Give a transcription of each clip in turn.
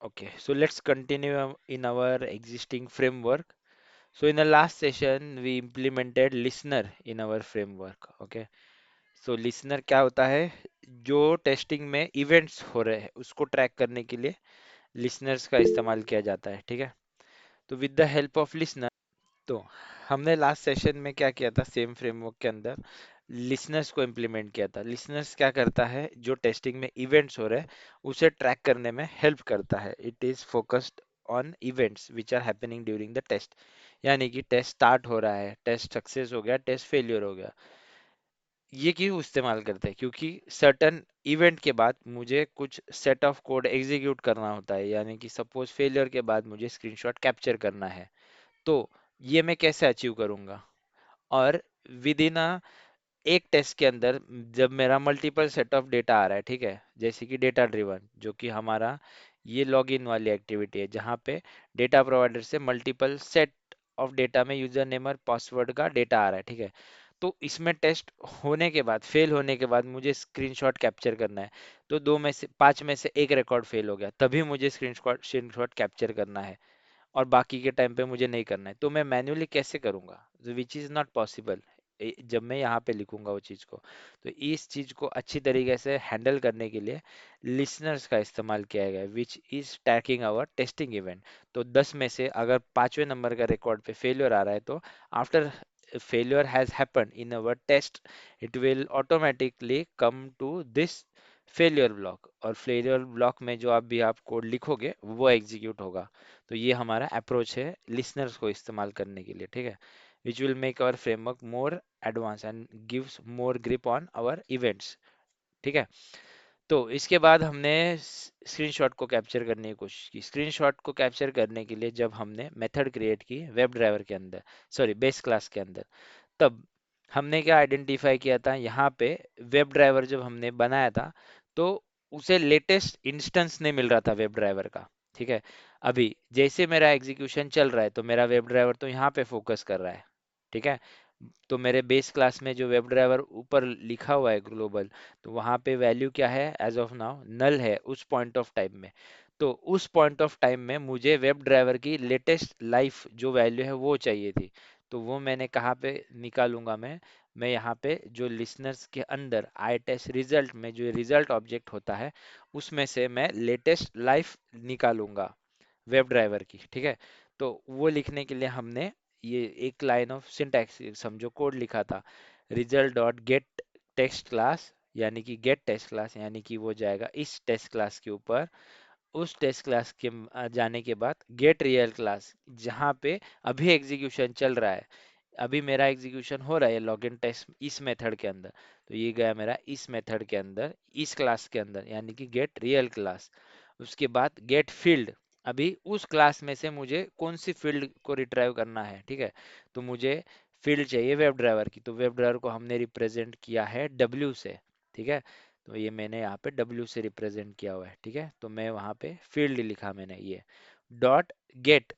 Okay, so let's continue in our existing framework. So in the last session, we implemented listener in our framework. Okay, so listener क्या होता है? जो testing में events हो रहे हैं उसको ट्रैक करने के लिए लिसनर्स का इस्तेमाल किया जाता है, ठीक है? तो with the help of listener, तो हमने लास्ट सेशन में क्या किया था? सेम फ्रेमवर्क के अंदर लिसनर्स को इम्प्लीमेंट किया था। लिसनर्स क्या करता है? जो टेस्टिंग में इवेंट्स हो रहे हैं उसे ट्रैक करने में हेल्प करता है। It is focused on events which are happening during the test, यानी कि टेस्ट स्टार्ट हो रहा है, टेस्ट सक्सेस हो गया, टेस्ट फेलियर हो गया। ये क्यों इस्तेमाल करते हैं? क्योंकि सर्टन इवेंट के बाद मुझे कुछ सेट ऑफ कोड एग्जीक्यूट करना होता है, यानी कि सपोज फेलियर के बाद मुझे स्क्रीनशॉट कैप्चर करना है। तो ये मैं कैसे अचीव करूंगा? और विद इन एक टेस्ट के अंदर जब मेरा मल्टीपल सेट ऑफ डेटा आ रहा है, ठीक है, जैसे कि डेटा ड्रिवन, जो कि हमारा ये लॉगिन वाली एक्टिविटी है, जहाँ पे डेटा प्रोवाइडर से मल्टीपल सेट ऑफ डेटा में यूजर नेम और पासवर्ड का डेटा आ रहा है, ठीक है। तो इसमें टेस्ट होने के बाद, फेल होने के बाद मुझे स्क्रीनशॉट कैप्चर करना है। तो दो में से, पांच में से एक रिकॉर्ड फेल हो गया, तभी मुझे स्क्रीनशॉट कैप्चर करना है, और बाकी के टाइम पे मुझे नहीं करना है। तो मैं मैन्युअली कैसे करूंगा? विच इज नॉट पॉसिबल जब मैं यहाँ पे लिखूंगा वो चीज़ को। तो इस चीज़ को अच्छी तरीके से हैंडल करने के लिए लिसनर्स का इस्तेमाल किया गया है, which is tracking our testing event. तो 10 में से अगर पांचवें नंबर का रिकॉर्ड पे फेलियर आ रहा है, तो after failure has happened in our test, it will automatically come to this failure block, और फेलियर ब्लॉक में जो आप भी आप कोड लिखोगे वो एग्जीक्यूट होगा। तो ये हमारा अप्रोच है लिसनर्स को इस्तेमाल करने के लिए, ठीक है, which will make our framework more advance and gives more grip on our events, ठीक है। तो इसके बाद हमने स्क्रीनशॉट को कैप्चर करने की कोशिश की। स्क्रीनशॉट को कैप्चर करने के लिए जब हमने मेथड क्रिएट की वेब ड्राइवर के अंदर, सॉरी बेस क्लास के अंदर, तब हमने क्या आइडेंटिफाई किया था? यहाँ पे वेब ड्राइवर जब हमने बनाया था, तो उसे लेटेस्ट इंस्टेंस नहीं मिल रहा था वेब ड्राइवर का, ठीक है। अभी जैसे मेरा एग्जीक्यूशन चल रहा है, तो मेरा वेब ड्राइवर तो यहाँ पे फोकस कर रहा है, ठीक है। तो मेरे बेस क्लास में जो वेब ड्राइवर ऊपर लिखा हुआ है ग्लोबल, तो वहाँ पे वैल्यू क्या है? एज ऑफ नाउ नल है उस पॉइंट ऑफ टाइम में। तो उस पॉइंट ऑफ टाइम में मुझे वेब ड्राइवर की लेटेस्ट लाइफ जो वैल्यू है वो चाहिए थी। तो वो मैंने कहाँ पे निकालूंगा? मैं यहाँ पे जो लिसनर्स के अंदर आई टेस्ट रिजल्ट में जो रिजल्ट ऑब्जेक्ट होता है, उसमें से मैं लेटेस्ट लाइफ निकालूंगा वेब ड्राइवर की, ठीक है। तो वो लिखने के लिए हमने ये एक लाइन ऑफ सिंटैक्स समझो कोड लिखा था, result dot gate text class, यानी कि गेट टेक्स्ट क्लास, यानी कि वो जाएगा इस टेस्ट क्लास के ऊपर। उस टेस्ट क्लास के जाने के बाद गेट रियल क्लास, जहाँ पे अभी एग्जीक्यूशन चल रहा है, अभी मेरा एग्जीक्यूशन हो रहा है लॉगिन टेस्ट इस मेथड के अंदर। तो ये गया मेरा इस मेथड के अंदर, इस क्लास के अंदर, यानी कि गेट रियल क्लास। उसके बाद गेट फील्ड, अभी उस क्लास में से मुझे कौन सी फील्ड को रिट्राइव करना है, ठीक है। तो मुझे फील्ड चाहिए वेब ड्राइवर की, तो वेब ड्राइवर को हमने रिप्रेजेंट किया है W से, ठीक है। तो ये मैंने यहाँ पे W से रिप्रेजेंट किया हुआ है, ठीक है। तो मैं वहाँ पे फील्ड लिखा मैंने, ये डॉट गेट,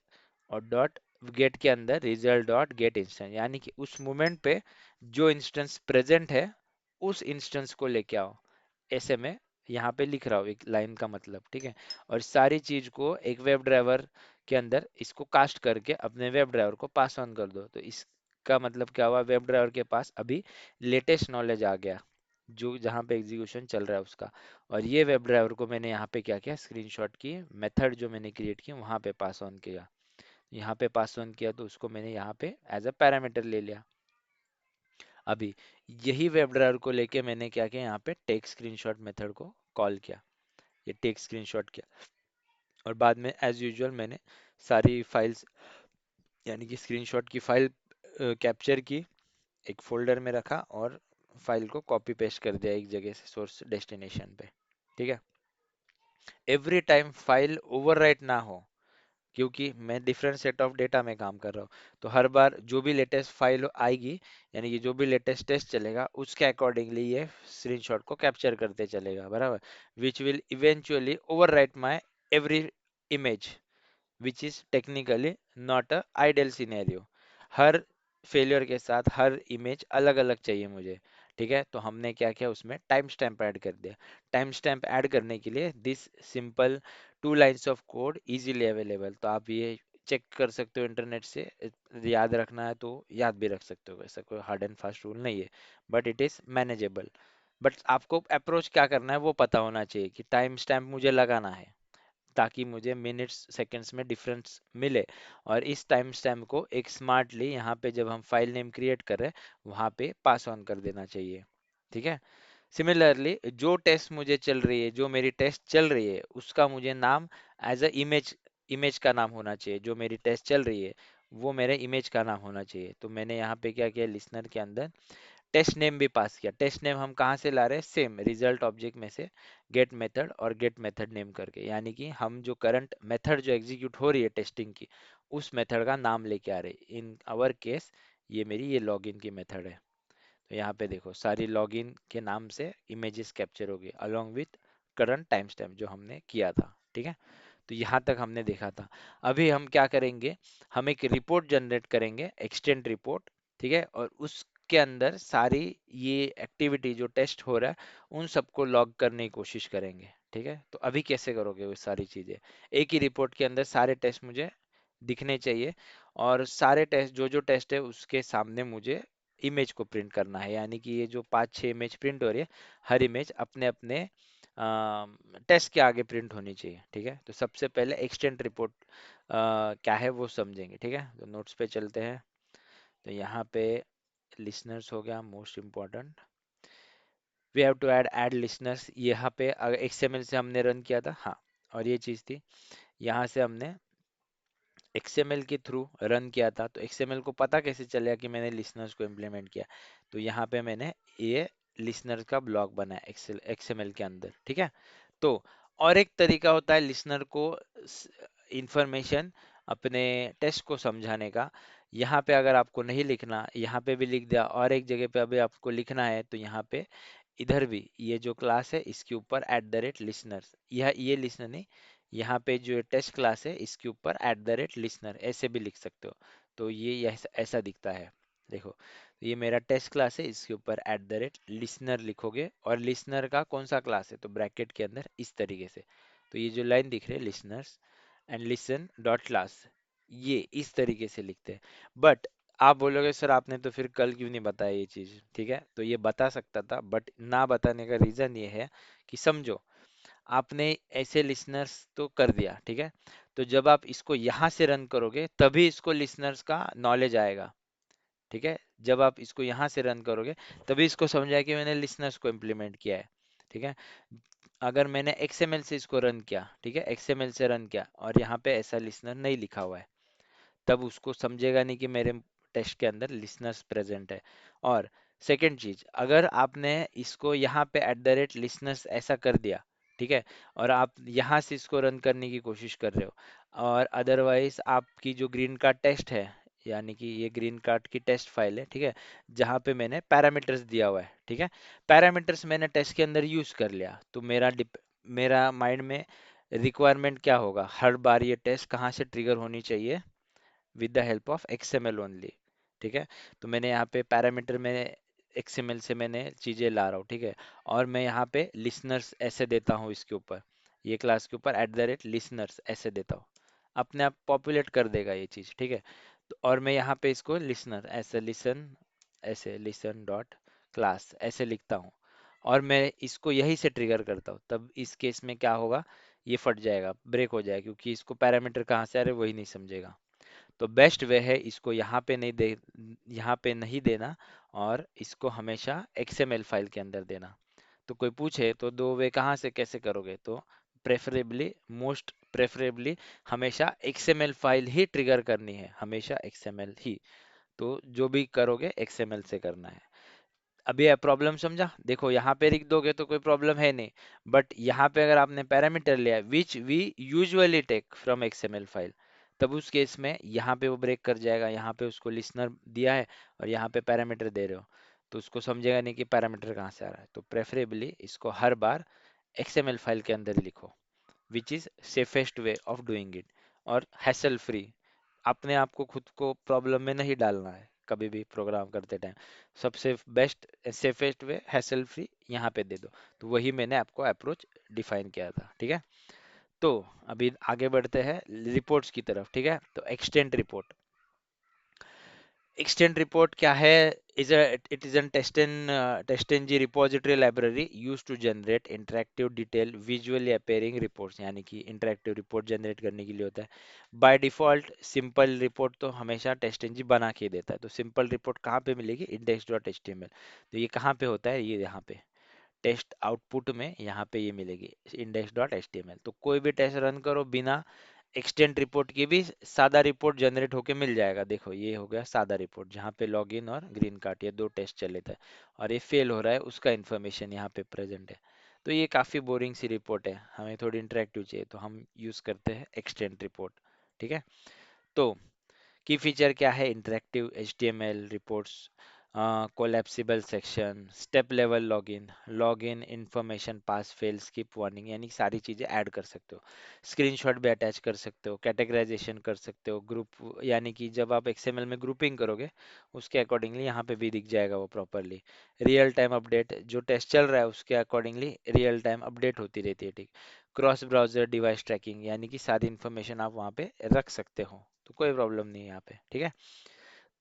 और डॉट गेट के अंदर रिजल्ट डॉट गेट इंस्टेंस, यानी कि उस मोमेंट पे जो इंस्टेंस प्रेजेंट है उस इंस्टेंस को लेके आओ। ऐसे में यहाँ पे लिख रहा हूँ एक लाइन का मतलब, ठीक है। और सारी चीज को एक वेब ड्राइवर के अंदर इसको कास्ट करके अपने वेब ड्राइवर को पास ऑन कर दो। तो इसका मतलब क्या हुआ? वेब ड्राइवर के पास अभी लेटेस्ट नॉलेज आ गया जो जहाँ पे एग्जीक्यूशन चल रहा है उसका। और ये वेब ड्राइवर को मैंने यहाँ पे क्या किया? स्क्रीनशॉट की मेथड जो मैंने क्रिएट की वहाँ पे पास ऑन किया। यहाँ पे पास ऑन किया तो उसको मैंने यहाँ पे एज अ पैरामीटर ले लिया। अभी यही वेब ड्राइवर को लेके मैंने क्या किया? यहाँ पे टेक स्क्रीनशॉट मेथड को कॉल किया, ये टेक स्क्रीनशॉट किया, और बाद में एज यूजुअल मैंने सारी फाइल्स, यानी कि स्क्रीनशॉट की फाइल कैप्चर की, एक फोल्डर में रखा, और फाइल को कॉपी पेस्ट कर दिया एक जगह से सोर्स डेस्टिनेशन पे, ठीक है। एवरी टाइम फाइल ओवरराइट ना हो, क्योंकि मैं डिफरेंट सेट ऑफ डेटा में काम कर रहा हूँ। तो हर बार जो भी लेटेस्ट फाइल आएगी, यानी कि जो भी लेटेस्ट टेस्ट चलेगा, उसके अकॉर्डिंगली ये स्क्रीनशॉट को कैप्चर करते चलेगा, बराबर। Which will eventually overwrite my every image, which is technically not a ideal scenario. Her failure के साथ हर इमेज अलग अलग चाहिए मुझे, ठीक है, तो हमने क्या किया, उसमें टाइम स्टैम्प ऐड कर दिया। टाइम स्टैम्प ऐड करने के लिए this simple 2 lines of code easily available, तो आप ये चेक कर सकते हो इंटरनेट से। याद रखना है तो याद भी रख सकते हो, ऐसा कोई हार्ड एंड फास्ट रूल नहीं है, but it is manageable. But आपको अप्रोच क्या करना है वो पता होना चाहिए कि टाइम स्टैम्प मुझे लगाना है, ताकि मुझे मिनट्स सेकंड्स में डिफरेंस मिले। और इस टाइम स्टैम्प को एक स्मार्टली यहाँ पे जब हम फाइल नेम क्रिएट कर रहे हैं वहाँ पे पास ऑन कर देना चाहिए। ठीक है, सिमिलरली जो टेस्ट मुझे चल रही है, जो मेरी टेस्ट चल रही है उसका मुझे नाम एज अ इमेज, इमेज का नाम होना चाहिए। जो मेरी टेस्ट चल रही है वो मेरे इमेज का नाम होना चाहिए। तो मैंने यहाँ पे क्या किया, लिसनर के अंदर टेस्ट नेम भी पास किया। टेस्ट नेम हम कहाँ से ला रहे हैं, सेम रिजल्ट ऑब्जेक्ट में से गेट मेथड और गेट मेथड नेम करके, यानी कि हम जो करंट मेथड जो एग्जीक्यूट हो रही है टेस्टिंग की, उस मेथड का नाम लेके आ रहे हैं। इन आवर केस ये मेरी ये लॉगिन की मेथड है। तो यहाँ पे देखो सारी लॉगिन के नाम से इमेजेस कैप्चर हो गई along with current time stamp जो हमने किया था। ठीक है, तो यहाँ तक हमने देखा था। अभी हम क्या करेंगे, हम एक रिपोर्ट जनरेट करेंगे, एक्सटेंड रिपोर्ट। ठीक है, और उसके अंदर सारी ये एक्टिविटी जो टेस्ट हो रहा है उन सबको लॉग करने की कोशिश करेंगे। ठीक है, तो अभी कैसे करोगे वो सारी चीजें, एक ही रिपोर्ट के अंदर सारे टेस्ट मुझे दिखने चाहिए, और सारे टेस्ट जो जो टेस्ट है उसके सामने मुझे इमेज को प्रिंट करना है। यानी कि ये जो 5-6 इमेज प्रिंट हो रही है, हर इमेज अपने अपने टेस्ट के आगे प्रिंट होनी चाहिए। ठीक है, तो सबसे पहले एक्सटेंट रिपोर्ट क्या है वो समझेंगे। ठीक है, तो नोट्स पे चलते हैं। तो यहाँ पे लिसनर्स हो गया most important, we have to add listeners. यहाँ पे XML से हमने रन किया था, हाँ, और ये चीज़ थी। यहाँ से हमने XML के थ्रू रन किया था, तो XML को पता कैसे चलेगा कि मैंने लिसनर्स को इम्प्लीमेंट किया, तो यहाँ पे मैंने ये लिसनर्स का ब्लॉक बनाया XML के अंदर। ठीक है, तो और एक तरीका होता है लिसनर को इंफॉर्मेशन अपने टेस्ट को समझाने का। यहाँ पे अगर आपको नहीं लिखना, यहाँ पे भी लिख दिया, और एक जगह पे अभी आपको लिखना है, तो यहाँ पे इधर भी ये जो क्लास है इसके ऊपर @listeners, यह ये लिसनर नहीं, यहाँ पे जो टेस्ट क्लास है इसके ऊपर @listener ऐसे भी लिख सकते हो। तो ये ऐसा दिखता है, देखो ये मेरा टेस्ट क्लास है, इसके ऊपर @listener लिखोगे, और लिसनर का कौन सा क्लास है तो ब्रैकेट के अंदर इस तरीके से। तो ये जो लाइन दिख रही है listeners and listen dot class, ये इस तरीके से लिखते हैं। बट आप बोलोगे सर आपने तो फिर कल क्यों नहीं बताया ये चीज। ठीक है, तो ये बता सकता था, बट ना बताने का रीजन ये है कि समझो, आपने ऐसे लिसनर्स तो कर दिया। ठीक है, तो जब आप इसको यहाँ से रन करोगे तभी इसको लिसनर्स का नॉलेज आएगा। ठीक है, जब आप इसको यहाँ से रन करोगे तभी इसको समझ आएगा कि मैंने लिसनर्स को इम्प्लीमेंट किया है। ठीक है, अगर मैंने XML से इसको रन किया, ठीक है, XML से रन किया और यहाँ पे ऐसा लिसनर नहीं लिखा हुआ है, तब उसको समझेगा नहीं कि मेरे टेस्ट के अंदर लिसनर्स प्रेजेंट है। और सेकंड चीज, अगर आपने इसको यहाँ पे @listeners ऐसा कर दिया, ठीक है, और आप यहाँ से इसको रन करने की कोशिश कर रहे हो, और अदरवाइज आपकी जो ग्रीन कार्ड टेस्ट है, यानी कि ये ग्रीन कार्ड की टेस्ट फाइल है, ठीक है, जहाँ पे मैंने पैरामीटर्स दिया हुआ है, ठीक है, पैरामीटर्स मैंने टेस्ट के अंदर यूज कर लिया, तो मेरा माइंड में रिक्वायरमेंट क्या होगा, हर बार ये टेस्ट कहाँ से ट्रिगर होनी चाहिए, with the help of XML only. ठीक है, तो मैंने यहाँ पे पैरामीटर में XML से मैंने चीजें ला रहा हूँ। ठीक है, और मैं यहाँ पे लिसनर्स ऐसे देता हूँ, इसके ऊपर ये क्लास के ऊपर @listeners ऐसे देता हूँ, अपने आप पॉपुलेट कर देगा ये चीज। ठीक है, तो और मैं यहाँ पे इसको लिसनर ऐसे लिसन डॉट क्लास ऐसे लिखता हूँ, और मैं इसको यही से ट्रिगर करता हूँ, तब इस केस में क्या होगा, ये फट जाएगा, ब्रेक हो जाएगा, क्योंकि इसको पैरामीटर कहाँ से आ रहे वही नहीं समझेगा। तो बेस्ट वे है इसको यहाँ पे नहीं देना, और इसको हमेशा XML फाइल के अंदर देना। तो कोई पूछे तो दो वे कहाँ से कैसे करोगे, तो प्रेफरेबली, मोस्ट प्रेफरेबली हमेशा XML फाइल ही ट्रिगर करनी है, हमेशा XML ही। तो जो भी करोगे XML से करना है। अभी यह प्रॉब्लम समझा, देखो यहाँ पे लिख दोगे तो कोई प्रॉब्लम है नहीं, बट यहाँ पे अगर आपने पैरामीटर लिया which we usually take from XML file, तब उस केस में यहाँ पे वो ब्रेक कर जाएगा। यहाँ पे उसको लिसनर दिया है और यहाँ पे पैरामीटर दे रहे हो, तो उसको समझेगा नहीं कि पैरामीटर कहाँ से आ रहा है। तो प्रेफरेबली इसको हर बार XML फाइल के अंदर लिखो, which is safest way of doing it, और हैसल फ्री, अपने आप को खुद को प्रॉब्लम में नहीं डालना है। कभी भी प्रोग्राम करते टाइम सबसे best safest way hassle free यहाँ पे दे दो। तो वही मैंने आपको अप्रोच डिफाइन किया था, ठीक है। तो अभी आगे बढ़ते हैं रिपोर्ट्स की तरफ, ठीक है। तो एक्सटेंड रिपोर्ट, extent report क्या है? is a it is an TestNG repository library used to generate interactive detail visually appearing reports, यानी कि interactive report generate करने के लिए होता है। by default simple report तो हमेशा TestNG बना के देता है। तो simple report कहाँ पे मिलेगी? index.html। तो ये कहाँ पे होता है? ये यहाँ पे टेस्ट आउटपुट में यहाँ पे ये मिलेगी index.html। तो कोई भी टेस्ट रन करो बिना एक्सटेंट रिपोर्ट की भी सादा रिपोर्ट जनरेट होके मिल जाएगा। देखो ये हो गया सादा रिपोर्ट जहाँ पे लॉगिन और ग्रीन कार्ड ये दो टेस्ट चले थे और ये फेल हो रहा है उसका इन्फॉर्मेशन यहाँ पे प्रेजेंट है। तो ये काफ़ी बोरिंग सी रिपोर्ट है, हमें थोड़ी इंटरेक्टिव चाहिए तो हम यूज़ करते हैं एक्सटेंट रिपोर्ट, ठीक है। तो की फीचर क्या है? Interactive HTML reports, collapsible section, step level login, login information pass fail skip warning, यानी सारी चीज़ें ऐड कर सकते हो। स्क्रीनशॉट भी अटैच कर सकते हो, कैटेगराइजेशन कर सकते हो, ग्रुप यानी कि जब आप XML में ग्रुपिंग करोगे उसके अकॉर्डिंगली यहाँ पे भी दिख जाएगा वो प्रॉपरली। रियल टाइम अपडेट, जो टेस्ट चल रहा है उसके अकॉर्डिंगली रियल टाइम अपडेट होती रहती है, ठीक। क्रॉस ब्राउजर डिवाइस ट्रैकिंग, यानी कि सारी इन्फॉर्मेशन आप वहाँ पे रख सकते हो, तो कोई प्रॉब्लम नहीं है यहाँ पे, ठीक है।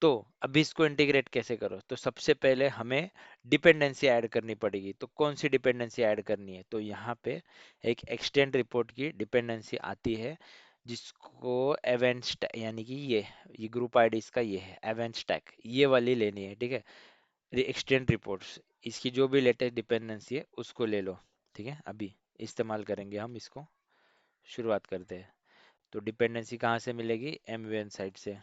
तो अभी इसको इंटीग्रेट कैसे करो? तो सबसे पहले हमें डिपेंडेंसी ऐड करनी पड़ेगी। तो कौन सी डिपेंडेंसी ऐड करनी है? तो यहाँ पे एक एक्सटेंड रिपोर्ट की डिपेंडेंसी आती है जिसको एवेंट, यानी कि ये ग्रुप आईडी इसका ये है एवेंट स्टैक, ये वाली लेनी है, ठीक है। एक्सटेंड रिपोर्ट्स, इसकी जो भी लेटेस्ट डिपेंडेंसी है उसको ले लो, ठीक है। अभी इस्तेमाल करेंगे हम इसको, शुरुआत करते हैं। तो डिपेंडेंसी कहाँ से मिलेगी? MVN साइट से।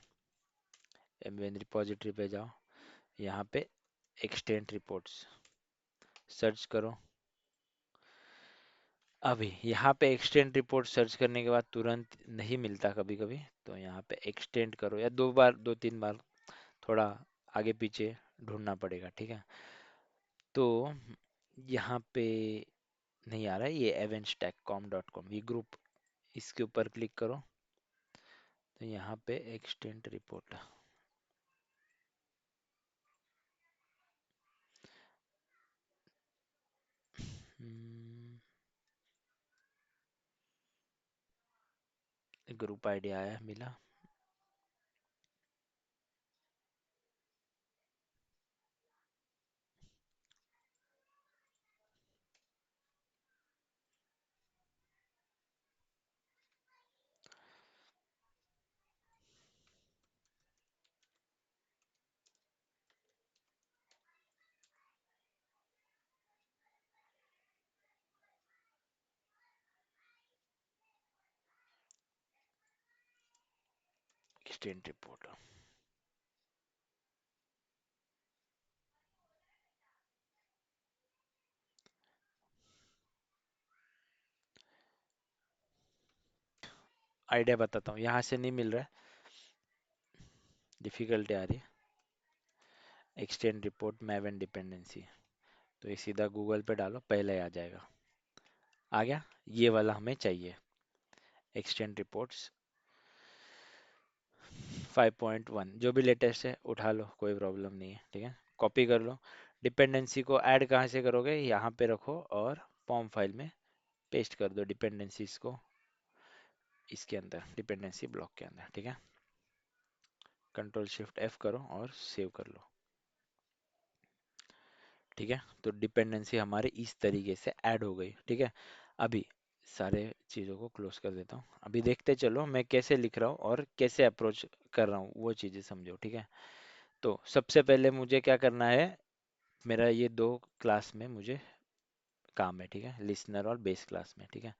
MVN रिपोजिटरी पे जाओ, यहाँ पे एक्सटेंट रिपोर्ट्स सर्च करो। अभी यहाँ पे एक्सटेंट रिपोर्ट सर्च करने के बाद तुरंत नहीं मिलता कभी कभी, तो यहाँ पे एक्सटेंड करो या दो बार, दो तीन बार थोड़ा आगे पीछे ढूंढना पड़ेगा, ठीक है। तो यहाँ पे नहीं आ रहा है ये evenstack.com, ये ग्रुप, इसके ऊपर क्लिक करो। तो यहाँ पे एक्सटेंट रिपोर्ट, ग्रुप आईडी आया, मिला। एक्सटेंट रिपोर्ट, आइडिया बताता हूँ, यहाँ से नहीं मिल रहा है, डिफिकल्टी आ रही है। एक्सटेंड रिपोर्ट मैवन डिपेंडेंसी, तो ये सीधा गूगल पे डालो, पहले आ जाएगा। आ गया, ये वाला हमें चाहिए। एक्सटेंड रिपोर्ट्स 5.1 जो भी लेटेस्ट है उठा लो, कोई प्रॉब्लम नहीं है, ठीक है। कॉपी कर लो। डिपेंडेंसी को ऐड कहाँ से करोगे? यहाँ पे रखो और फॉर्म फाइल में पेस्ट कर दो डिपेंडेंसीज को, इसके अंदर डिपेंडेंसी ब्लॉक के अंदर, ठीक है। Ctrl+Shift+F करो और सेव कर लो, ठीक है। तो डिपेंडेंसी हमारे इस तरीके से ऐड हो गई, ठीक है। अभी सारे चीज़ों को क्लोज कर देता हूँ। अभी देखते चलो मैं कैसे लिख रहा हूँ और कैसे अप्रोच कर रहा हूँ, वो चीज़ें समझो, ठीक है। तो सबसे पहले मुझे क्या करना है? मेरा ये दो क्लास में मुझे काम है, ठीक है, लिसनर और बेस क्लास में, ठीक है।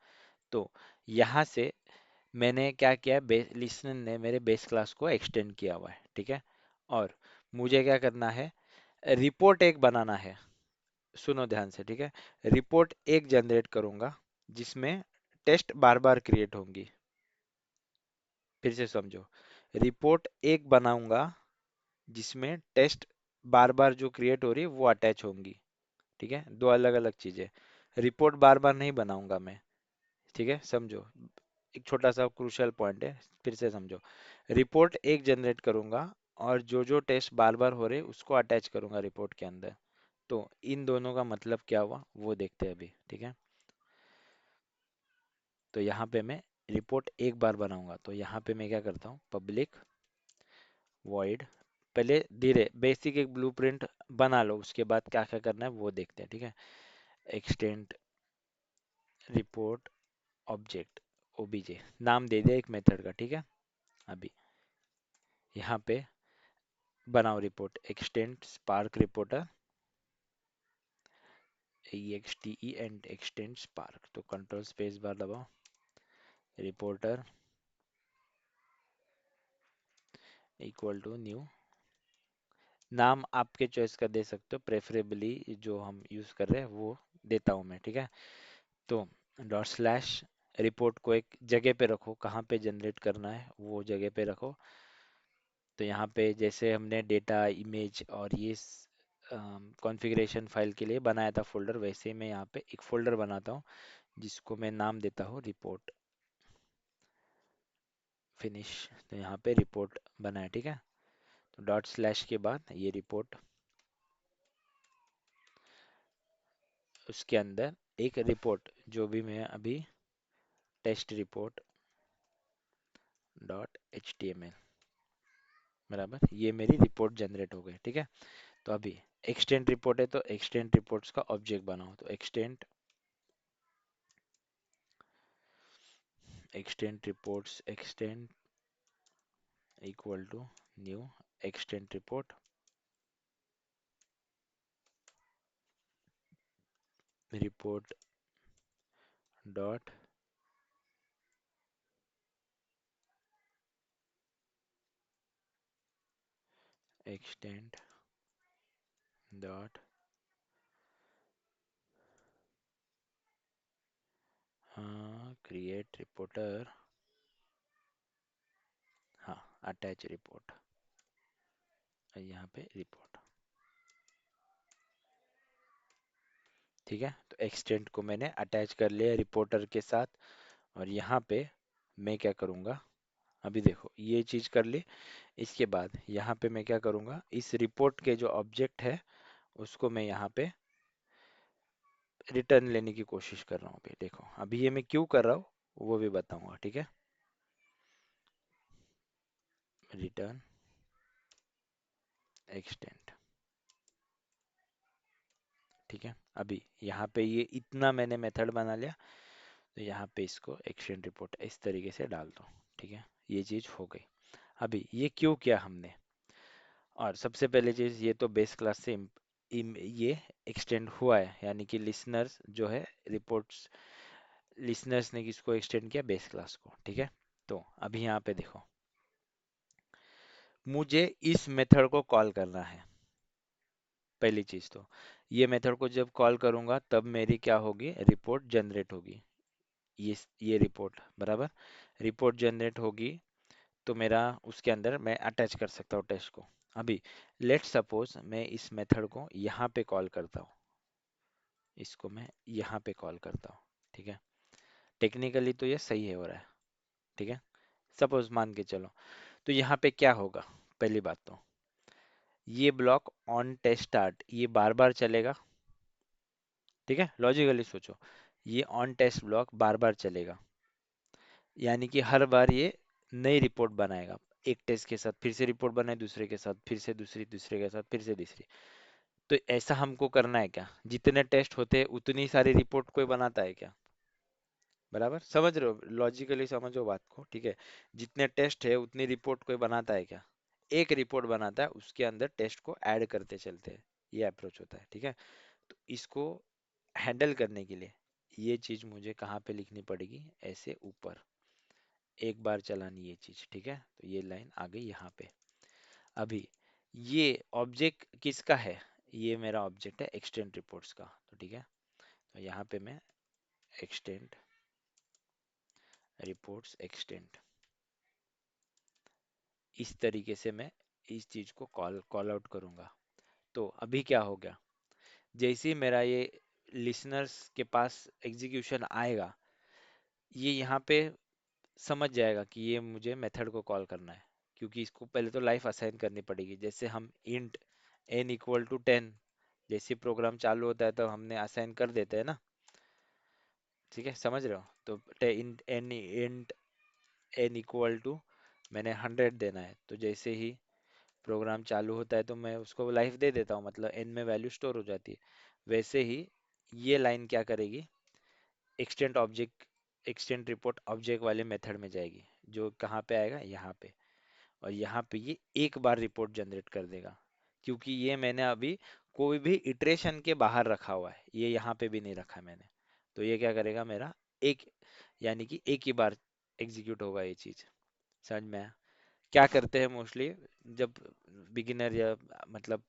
तो यहाँ से मैंने क्या किया है, लिसनर ने मेरे बेस क्लास को एक्सटेंड किया हुआ है, ठीक है। और मुझे क्या करना है? रिपोर्ट एक बनाना है, सुनो ध्यान से, ठीक है। रिपोर्ट एक जनरेट करूंगा जिसमें टेस्ट बार बार क्रिएट होंगी। फिर से समझो, रिपोर्ट एक बनाऊंगा जिसमें टेस्ट बार बार जो क्रिएट हो रही है वो अटैच होंगी, ठीक है। दो अलग अलग चीजें, रिपोर्ट बार बार नहीं बनाऊंगा मैं, ठीक है, समझो। एक छोटा सा क्रूशियल पॉइंट है, फिर से समझो। रिपोर्ट एक जनरेट करूंगा और जो जो टेस्ट बार बार हो रहे उसको अटैच करूंगा रिपोर्ट के अंदर। तो इन दोनों का मतलब क्या हुआ वो देखते हैं अभी, ठीक है। तो यहाँ पे मैं रिपोर्ट एक बार बनाऊंगा, तो यहाँ पे मैं क्या करता हूँ, पब्लिक वॉइड, पहले धीरे बेसिक एक ब्लूप्रिंट बना लो, उसके बाद क्या क्या करना है वो देखते हैं, ठीक है। एक्सटेंड रिपोर्ट ऑब्जेक्ट ओबीजे, नाम दे दिया एक मेथड का, ठीक है। अभी यहाँ पे बनाओ report extend spark reporter, EXTE and extend spark, तो कंट्रोल स्पेस बार दबाओ, रिपोर्टर इक्वल टू न्यू, नाम आपके चॉइस का दे सकते हो, प्रेफरेबली जो हम यूज कर रहे हैं वो देता हूँ मैं, ठीक है। तो डॉट स्लैश रिपोर्ट को एक जगह पे रखो, कहाँ पे जनरेट करना है वो जगह पे रखो। तो यहाँ पे जैसे हमने डेटा इमेज और ये कॉन्फ़िगरेशन फाइल के लिए बनाया था फोल्डर, वैसे ही मैं यहाँ पे एक फोल्डर बनाता हूँ जिसको मैं नाम देता हूँ रिपोर्ट फिनिश। तो यहाँ पे रिपोर्ट बना है, ठीक है। तो डॉट स्लैश के बाद ये रिपोर्ट, उसके अंदर एक रिपोर्ट जो भी मैं अभी test report dot H T M L, बराबर, ये मेरी रिपोर्ट जनरेट हो गई, ठीक है। तो अभी एक्सटेंड रिपोर्ट है, तो एक्सटेंड रिपोर्ट्स का ऑब्जेक्ट बनाओ, तो extend reports extend equal to new extend report, report dot extend dot create reporter, हाँ अटैच रिपोर्ट, यहाँ पे रिपोर्ट, ठीक है। तो एक्सटेंड को मैंने अटैच कर लिया रिपोर्टर के साथ। और यहाँ पे मैं क्या करूँगा, अभी देखो ये चीज़ कर ली। इसके बाद यहाँ पे मैं क्या करूँगा, इस रिपोर्ट के जो ऑब्जेक्ट है उसको मैं यहाँ पे रिटर्न लेने की कोशिश कर रहा हूँ। अभी देखो अभी ये मैं क्यों कर रहा हूँ वो भी बताऊंगा, ठीक है। रिटर्न एक्सटेंड, ठीक है। अभी यहाँ पे ये इतना मैंने मेथड बना लिया, तो यहाँ पे इसको एक्सटेंड रिपोर्ट इस तरीके से डाल दो, ठीक है। ये चीज़ हो गई। अभी ये क्यों किया हमने, और सबसे पहले चीज़ ये तो बेस क्लास से ये एक्सटेंड हुआ है, यानी कि लिसनर्स जो है रिपोर्ट्स, लिसनर्स ने किसको एक्सटेंड किया, बेस क्लास को, ठीक है। तो अभी यहाँ पे देखो मुझे इस मेथड को कॉल करना है, पहली चीज तो ये मेथड को जब कॉल करूंगा तब मेरी क्या होगी, रिपोर्ट जनरेट होगी। ये रिपोर्ट बराबर, रिपोर्ट जनरेट होगी, तो मेरा उसके अंदर मैं अटैच कर सकता हूँ टेस्ट को। अभी लेट सपोज मैं इस मेथड को यहाँ पे कॉल करता हूँ, इसको मैं यहाँ पे कॉल करता हूँ, ठीक है। टेक्निकली तो ये सही है हो रहा है, ठीक है। सपोज मान के चलो, तो यहाँ पे क्या होगा, पहली बात तो ये ब्लॉक ऑन टेस्ट स्टार्ट ये बार बार चलेगा, ठीक है। लॉजिकली सोचो, ये ऑन टेस्ट ब्लॉक बार बार चलेगा, यानी कि हर बार ये नई रिपोर्ट बनाएगा, एक टेस्ट के साथ फिर से रिपोर्ट बनाए, दूसरे के साथ फिर से दूसरी, दूसरे के साथ फिर से तीसरी। तो ऐसा हमको करना है क्या, जितने टेस्ट होते हैं उतनी सारी रिपोर्ट कोई बनाता है क्या, बराबर समझ रहे हो, लॉजिकली समझो बात को, ठीक है। जितने टेस्ट है उतनी रिपोर्ट कोई बनाता है क्या, एक रिपोर्ट बनाता है, उसके अंदर टेस्ट को ऐड करते चलते हैं, ये अप्रोच होता है, ठीक है। तो इसको हैंडल करने के लिए ये चीज मुझे कहाँ पे लिखनी पड़ेगी, ऐसे ऊपर एक बार चलानी ये चीज, ठीक है। तो ये लाइन आ गई यहाँ पे। अभी ये ऑब्जेक्ट किसका है, ये मेरा ऑब्जेक्ट है एक्सटेंड रिपोर्ट्स का, तो ठीक है। तो यहाँ पे मैं एक्सटेंड रिपोर्ट्स एक्सटेंड, इस तरीके से मैं इस चीज को कॉल कॉल आउट करूंगा। तो अभी क्या हो गया, जैसे ही मेरा ये लिसनर्स के पास एग्जीक्यूशन आएगा, ये यहाँ पे समझ जाएगा कि ये मुझे मेथड को कॉल करना है, क्योंकि इसको पहले तो लाइफ असाइन करनी पड़ेगी। जैसे हम इंट n = 10, जैसे प्रोग्राम चालू होता है तो हमने असाइन कर देते हैं ना। ठीक है, समझ रहे हो? तो इंट n मैंने 100 देना है, तो जैसे ही प्रोग्राम चालू होता है तो मैं उसको लाइफ दे देता हूँ, मतलब n में वैल्यू स्टोर हो जाती है। वैसे ही ये लाइन क्या करेगी, extend object, extend report object वाले मेथड में जाएगी, जो कहाँ पे आएगा, यहाँ पे। और यहाँ पे ये एक बार रिपोर्ट जनरेट कर देगा, क्योंकि ये मैंने अभी कोई भी इटरेशन के बाहर रखा हुआ है, ये यहाँ पे भी नहीं रखा मैंने। तो ये क्या करेगा मेरा, एक, यानी कि एक ही बार एग्जीक्यूट होगा ये चीज। समझ में आया? क्या करते हैं मोस्टली, जब बिगिनर या मतलब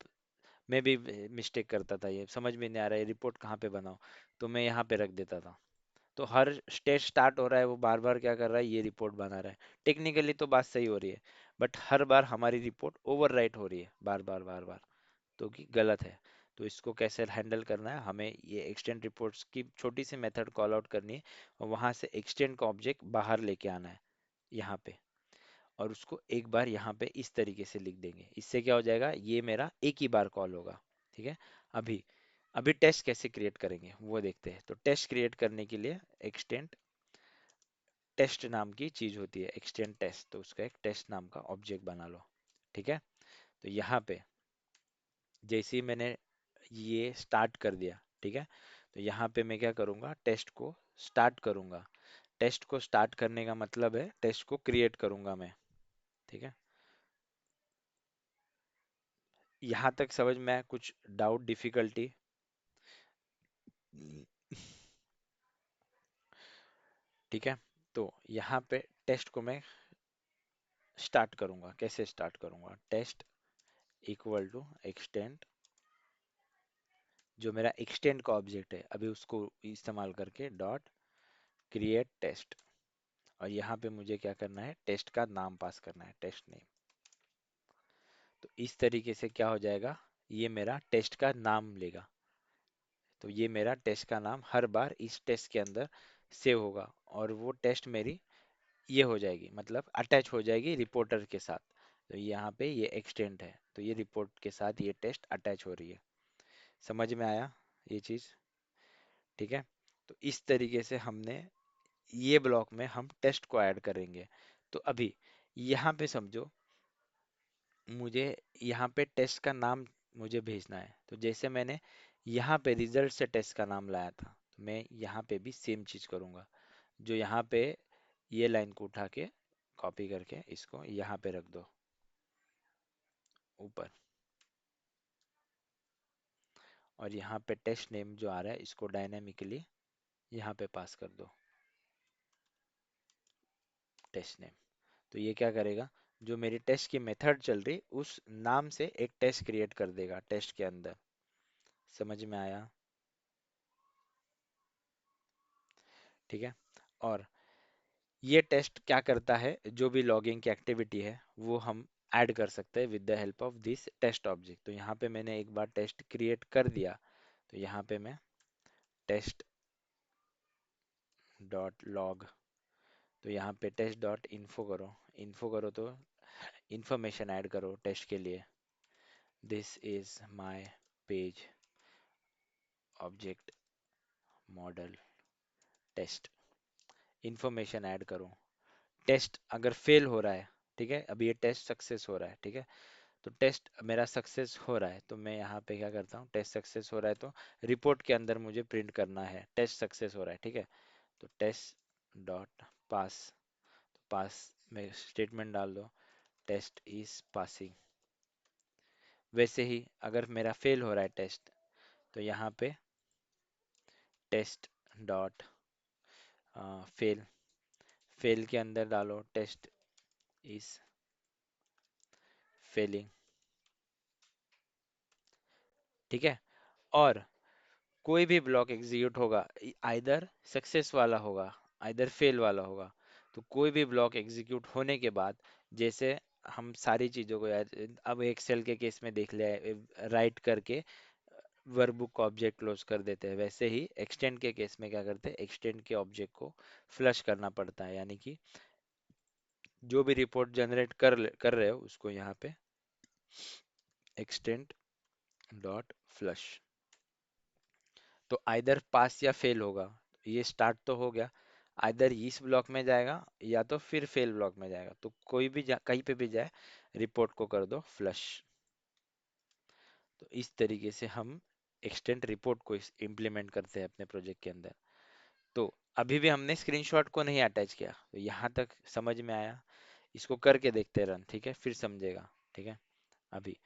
मैं भी मिस्टेक करता था, ये समझ में नहीं आ रहा है रिपोर्ट कहाँ पे बनाऊं, तो मैं यहाँ पे रख देता था। तो हर स्टेज स्टार्ट हो रहा है, वो बार बार क्या कर रहा है, ये रिपोर्ट बना रहा है। टेक्निकली तो बात सही हो रही है, बट हर बार हमारी रिपोर्ट ओवरराइट हो रही है, बार बार बार बार, तो कि गलत है। तो इसको कैसे हैंडल करना है, हमें ये एक्सटेंड रिपोर्ट्स की छोटी सी मेथड कॉल आउट करनी है, और वहां से एक्सटेंड का ऑब्जेक्ट बाहर लेके आना है यहाँ पे, और उसको एक बार यहाँ पे इस तरीके से लिख देंगे। इससे क्या हो जाएगा, ये मेरा एक ही बार कॉल होगा। ठीक है। अभी अभी टेस्ट कैसे क्रिएट करेंगे वो देखते हैं। तो टेस्ट क्रिएट करने के लिए एक्सटेंड टेस्ट नाम की चीज होती है, एक्सटेंड टेस्ट, तो उसका एक टेस्ट नाम का ऑब्जेक्ट बना लो। ठीक है। तो यहाँ पे जैसे ही मैंने ये स्टार्ट कर दिया, ठीक है, तो यहाँ पे मैं क्या करूँगा, टेस्ट को स्टार्ट करूँगा। टेस्ट को स्टार्ट करने का मतलब है टेस्ट को क्रिएट करूँगा मैं। ठीक है। यहाँ तक समझ में आया? कुछ डाउट, डिफिकल्टी? ठीक है। तो यहाँ पे टेस्ट को मैं स्टार्ट करूँगा। कैसे स्टार्ट करूँगा, टेस्ट इक्वल टू एक्सटेंड, जो मेरा एक्सटेंड का ऑब्जेक्ट है अभी उसको इस्तेमाल करके डॉट क्रिएट टेस्ट, और यहाँ पे मुझे क्या करना है, टेस्ट का नाम पास करना है, टेस्ट नेम। तो इस तरीके से क्या हो जाएगा, ये मेरा टेस्ट का नाम लेगा। तो ये मेरा टेस्ट का नाम हर बार इस टेस्ट के अंदर सेव होगा, और वो टेस्ट मेरी ये हो जाएगी, मतलब अटैच हो जाएगी रिपोर्टर के साथ। तो यहाँ पे ये एक्सटेंड है, तो ये रिपोर्ट के साथ ये टेस्ट अटैच हो रही है। समझ में आया ये चीज़? ठीक है। तो इस तरीके से हमने ये ब्लॉक में हम टेस्ट को ऐड करेंगे। तो अभी यहाँ पे समझो, मुझे यहाँ पे टेस्ट का नाम मुझे भेजना है। तो जैसे मैंने यहाँ पे रिजल्ट से टेस्ट का नाम लाया था, तो मैं यहाँ पे भी सेम चीज करूँगा। जो यहाँ पे ये लाइन को उठा के कॉपी करके इसको यहाँ पे रख दो ऊपर, और यहाँ पे टेस्ट नेम जो आ रहा है इसको डायनामिकली यहाँ पे पास कर दो, टेस्ट नेम। तो ये क्या करेगा, जो मेरी टेस्ट की मेथड चल रही उस नाम से एक टेस्ट क्रिएट कर देगा टेस्ट के अंदर। समझ में आया? ठीक है। और ये टेस्ट क्या करता है, जो भी लॉगिंग की एक्टिविटी है वो हम ऐड कर सकते हैं with the help of this test object. तो यहाँ पे मैंने एक बार टेस्ट क्रिएट कर दिया, तो यहाँ पे मैं टेस्ट डॉट लॉग, तो यहाँ पे टेस्ट डॉट इन्फो करो, इन्फो करो तो इंफॉर्मेशन ऐड करो टेस्ट के लिए। This is my page object model test, information add करो। टेस्ट अगर फेल हो रहा है, ठीक है, अभी ये टेस्ट सक्सेस हो रहा है, ठीक है, तो टेस्ट मेरा सक्सेस हो रहा है, तो मैं यहाँ पे क्या करता हूँ, टेस्ट सक्सेस हो रहा है तो रिपोर्ट के अंदर मुझे प्रिंट करना है टेस्ट सक्सेस हो रहा है। ठीक है। तो टेस्ट डॉट पास, पास में स्टेटमेंट डाल दो, टेस्ट इज पासिंग। वैसे ही अगर मेरा फेल हो रहा है टेस्ट, तो यहाँ पे टेस्ट डॉट फेल, फेल के अंदर डालो टेस्ट इज फेलिंग। ठीक है। और कोई भी ब्लॉक एग्जीक्यूट होगा, आइदर सक्सेस वाला होगा, आइदर फेल वाला होगा। तो कोई भी ब्लॉक एग्जीक्यूट होने के बाद, जैसे हम सारी चीजों को यार, अब एक्सेल के केस में देख लिया, राइट करके वर्कबुक का ऑब्जेक्ट क्लोज कर देते हैं, वैसे ही एक्सटेंड के केस में क्या करते हैं, एक्सटेंड के ऑब्जेक्ट को फ्लश करना पड़ता है, यानी कि जो भी रिपोर्ट जनरेट कर रहे हो उसको यहाँ पे एक्सटेंट डॉट फ्लश, तो आइदर पास या फेल होगा। ये स्टार्ट तो हो गया, आइदर इस ब्लॉक में जाएगा या तो फिर फेल ब्लॉक में जाएगा, तो कोई भी कहीं पे भी जाए रिपोर्ट को कर दो फ्लश। तो इस तरीके से हम एक्सटेंट रिपोर्ट को इम्प्लीमेंट करते हैं अपने प्रोजेक्ट के अंदर। तो अभी भी हमने स्क्रीनशॉट को नहीं अटैच किया, तो यहाँ तक समझ में आया। इसको करके देखते हैं रन, ठीक है, फिर समझेगा। ठीक है, अभी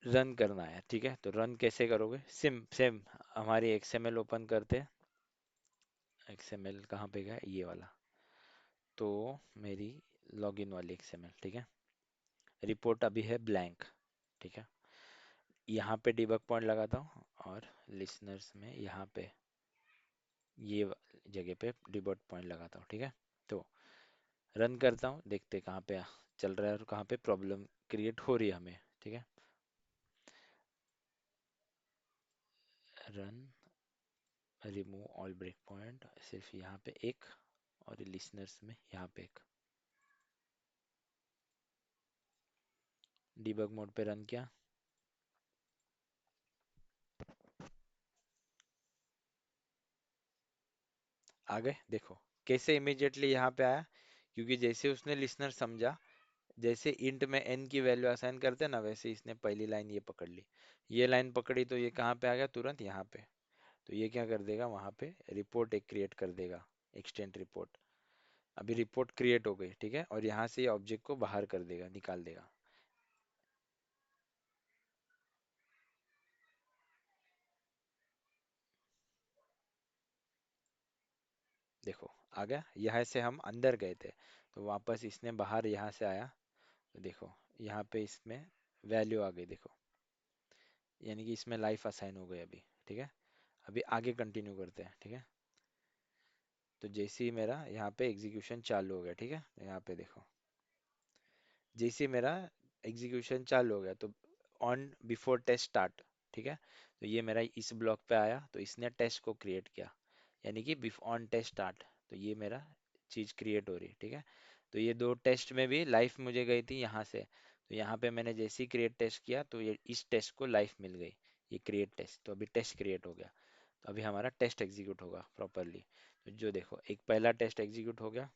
रन करना है, ठीक है, तो रन कैसे करोगे, सिम सेम हमारी एक्सएमएल ओपन करते हैं। एक्सएमएल कहाँ पे गया, ये वाला, तो मेरी लॉगिन वाली एक्सएमएल, ठीक है। रिपोर्ट अभी है ब्लैंक, ठीक है। यहाँ पे डिबग पॉइंट लगाता हूँ और लिसनर्स में यहाँ पे ये जगह पे डिबग पॉइंट लगाता हूँ, ठीक है। तो रन करता हूँ, देखते कहाँ पे चल रहा है और कहाँ पे प्रॉब्लम क्रिएट हो रही है हमें, ठीक है। Run, remove all break point, सिर्फ यहाँ पे एक, और लिसनर्स में यहाँ पे एक। डिबग मोड पे रन किया, आ गए, देखो कैसे इमिडिएटली यहाँ पे आया, क्योंकि जैसे उसने लिसनर समझा, जैसे इंट में एन की वैल्यू असाइन करते हैं ना, वैसे इसने पहली लाइन ये पकड़ ली, ये लाइन पकड़ी, तो ये कहाँ पे आ गया तुरंत यहाँ पे। तो ये क्या कर देगा, वहाँ पे रिपोर्ट एक क्रिएट कर देगा, एक्सटेंट रिपोर्ट। अभी रिपोर्ट क्रिएट हो गई, ठीक है, और यहाँ से ये ऑब्जेक्ट को बाहर कर देगा, निकाल देगा। देखो आ गया, यहाँ से हम अंदर गए थे, तो वापस इसने बाहर यहाँ से आया, तो देखो यहाँ पे इसमें वैल्यू आ गई, देखो, यानी कि इसमें लाइफ असाइन हो गई अभी, ठीक है। अभी आगे कंटिन्यू करते हैं, ठीक है। तो जैसे ही मेरा यहाँ पे एग्जीक्यूशन चालू हो गया, ठीक है, तो यहाँ पे देखो, जैसे ही मेरा एग्जीक्यूशन चालू हो गया, तो ऑन बिफोर टेस्ट स्टार्ट, ठीक है, तो ये मेरा इस ब्लॉक पे आया, तो इसने टेस्ट को क्रिएट किया, यानी कि बिफोर ऑन टेस्ट स्टार्ट, तो ये मेरा चीज क्रिएट हो रही है, ठीक है। तो ये दो टेस्ट में भी लाइफ मुझे गई थी यहाँ से, तो यहाँ पे मैंने जैसे ही क्रिएट टेस्ट किया, तो ये इस टेस्ट को लाइफ मिल गई, ये क्रिएट टेस्ट, तो अभी टेस्ट क्रिएट हो गया। तो अभी हमारा टेस्ट एग्जीक्यूट होगा प्रॉपरली। तो जो देखो, एक पहला टेस्ट एग्जीक्यूट हो गया,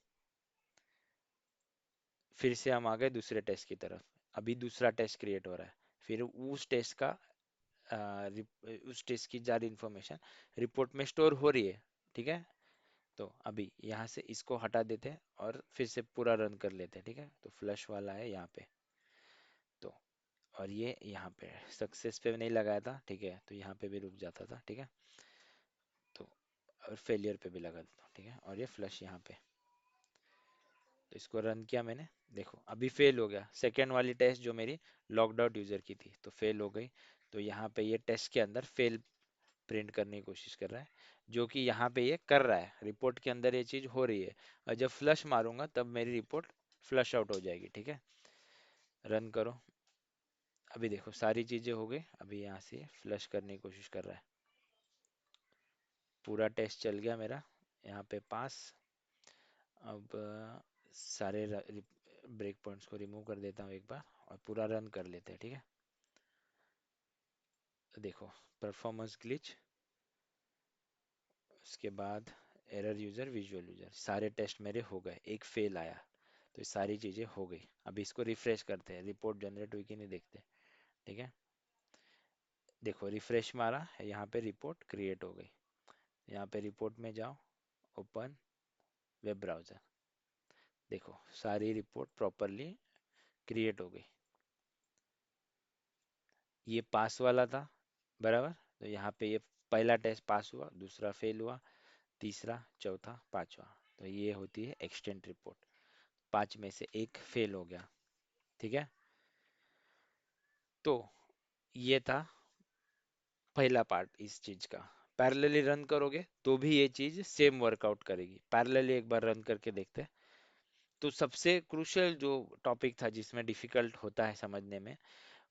फिर से हम आ गए दूसरे टेस्ट की तरफ, अभी दूसरा टेस्ट क्रिएट हो रहा है, फिर उस टेस्ट का उस टेस्ट की सारी इंफॉर्मेशन रिपोर्ट में स्टोर हो रही है, ठीक है। तो अभी यहाँ से इसको हटा देते हैं और फिर से पूरा रन कर लेते हैं, ठीक है। तो फ्लश वाला है यहाँ पे, तो और ये यहाँ पे सक्सेस पे नहीं लगाया था, ठीक है, तो यहाँ पे भी रुक जाता था, ठीक है। तो और फेलियर पे भी लगा देता हूँ, ठीक है, और ये फ्लश यहाँ पे। तो इसको रन किया मैंने, देखो अभी फेल हो गया, सेकेंड वाली टेस्ट जो मेरी लॉग्ड आउट यूजर की थी, तो फेल हो गई। तो यहाँ पे ये टेस्ट के अंदर फेल प्रिंट करने की कोशिश कर रहा है, जो कि यहाँ पे ये कर रहा है, रिपोर्ट के अंदर ये चीज हो रही है। और जब फ्लश मारूंगा तब मेरी रिपोर्ट फ्लश आउट हो जाएगी, ठीक है। रन करो, अभी देखो सारी चीजें हो गई, अभी यहाँ से फ्लश करने की कोशिश कर रहा है। पूरा टेस्ट चल गया मेरा यहाँ पे पास। अब सारे ब्रेक पॉइंट्स को रिमूव कर देता हूँ एक बार, और पूरा रन कर लेते हैं, ठीक है। तो देखो, परफॉर्मेंस ग्लिच, उसके बाद एरर यूजर, विजुअल यूजर, सारे टेस्ट मेरे हो गए, एक फेल आया। तो ये सारी चीजें हो गई, अभी इसको रिफ्रेश करते हैं, रिपोर्ट जनरेट हुई कि नहीं देखते, ठीक है। देखो रिफ्रेश मारा, यहाँ पे रिपोर्ट क्रिएट हो गई। यहाँ पे रिपोर्ट में जाओ, ओपन वेब ब्राउजर, देखो सारी रिपोर्ट प्रॉपरली क्रिएट हो गई। ये पास वाला था, बराबर, तो यहाँ पे ये पहला टेस्ट पास हुआ, दूसरा फेल हुआ, तीसरा, चौथा, पांचवा, तो ये होती है एक्सटेंट रिपोर्ट। पांच में से एक फेल हो गया, ठीक है। तो ये था पहला पार्ट इस चीज का। पैरेलली रन करोगे तो भी ये चीज सेम वर्कआउट करेगी, पैरेलली एक बार रन करके देखते हैं। तो सबसे क्रूशियल जो टॉपिक था जिसमें डिफिकल्ट होता है समझने में,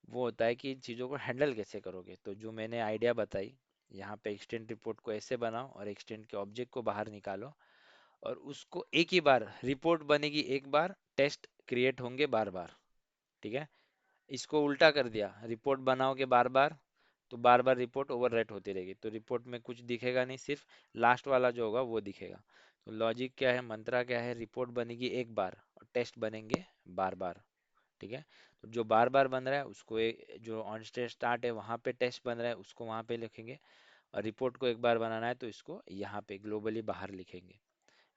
वो होता है कि इन चीज़ों को हैंडल कैसे करोगे। तो जो मैंने आइडिया बताई, यहाँ पे एक्सटेंट रिपोर्ट को ऐसे बनाओ और एक्सटेंट के ऑब्जेक्ट को बाहर निकालो, और उसको एक ही बार रिपोर्ट बनेगी, एक बार टेस्ट क्रिएट होंगे बार बार। ठीक है, इसको उल्टा कर दिया, रिपोर्ट बनाओगे बार बार तो बार बार रिपोर्ट ओवरराइट होती रहेगी, तो रिपोर्ट में कुछ दिखेगा नहीं, सिर्फ लास्ट वाला जो होगा वो दिखेगा। तो लॉजिक क्या है, मंत्रा क्या है, रिपोर्ट बनेगी एक बार और टेस्ट बनेंगे बार बार। ठीक है, तो जो बार बार बन रहा है उसको जो ऑन स्टेट स्टार्ट है वहां पे टेस्ट बन रहा है उसको वहां पे लिखेंगे, और रिपोर्ट को एक बार बनाना है तो इसको यहाँ पे ग्लोबली बाहर लिखेंगे।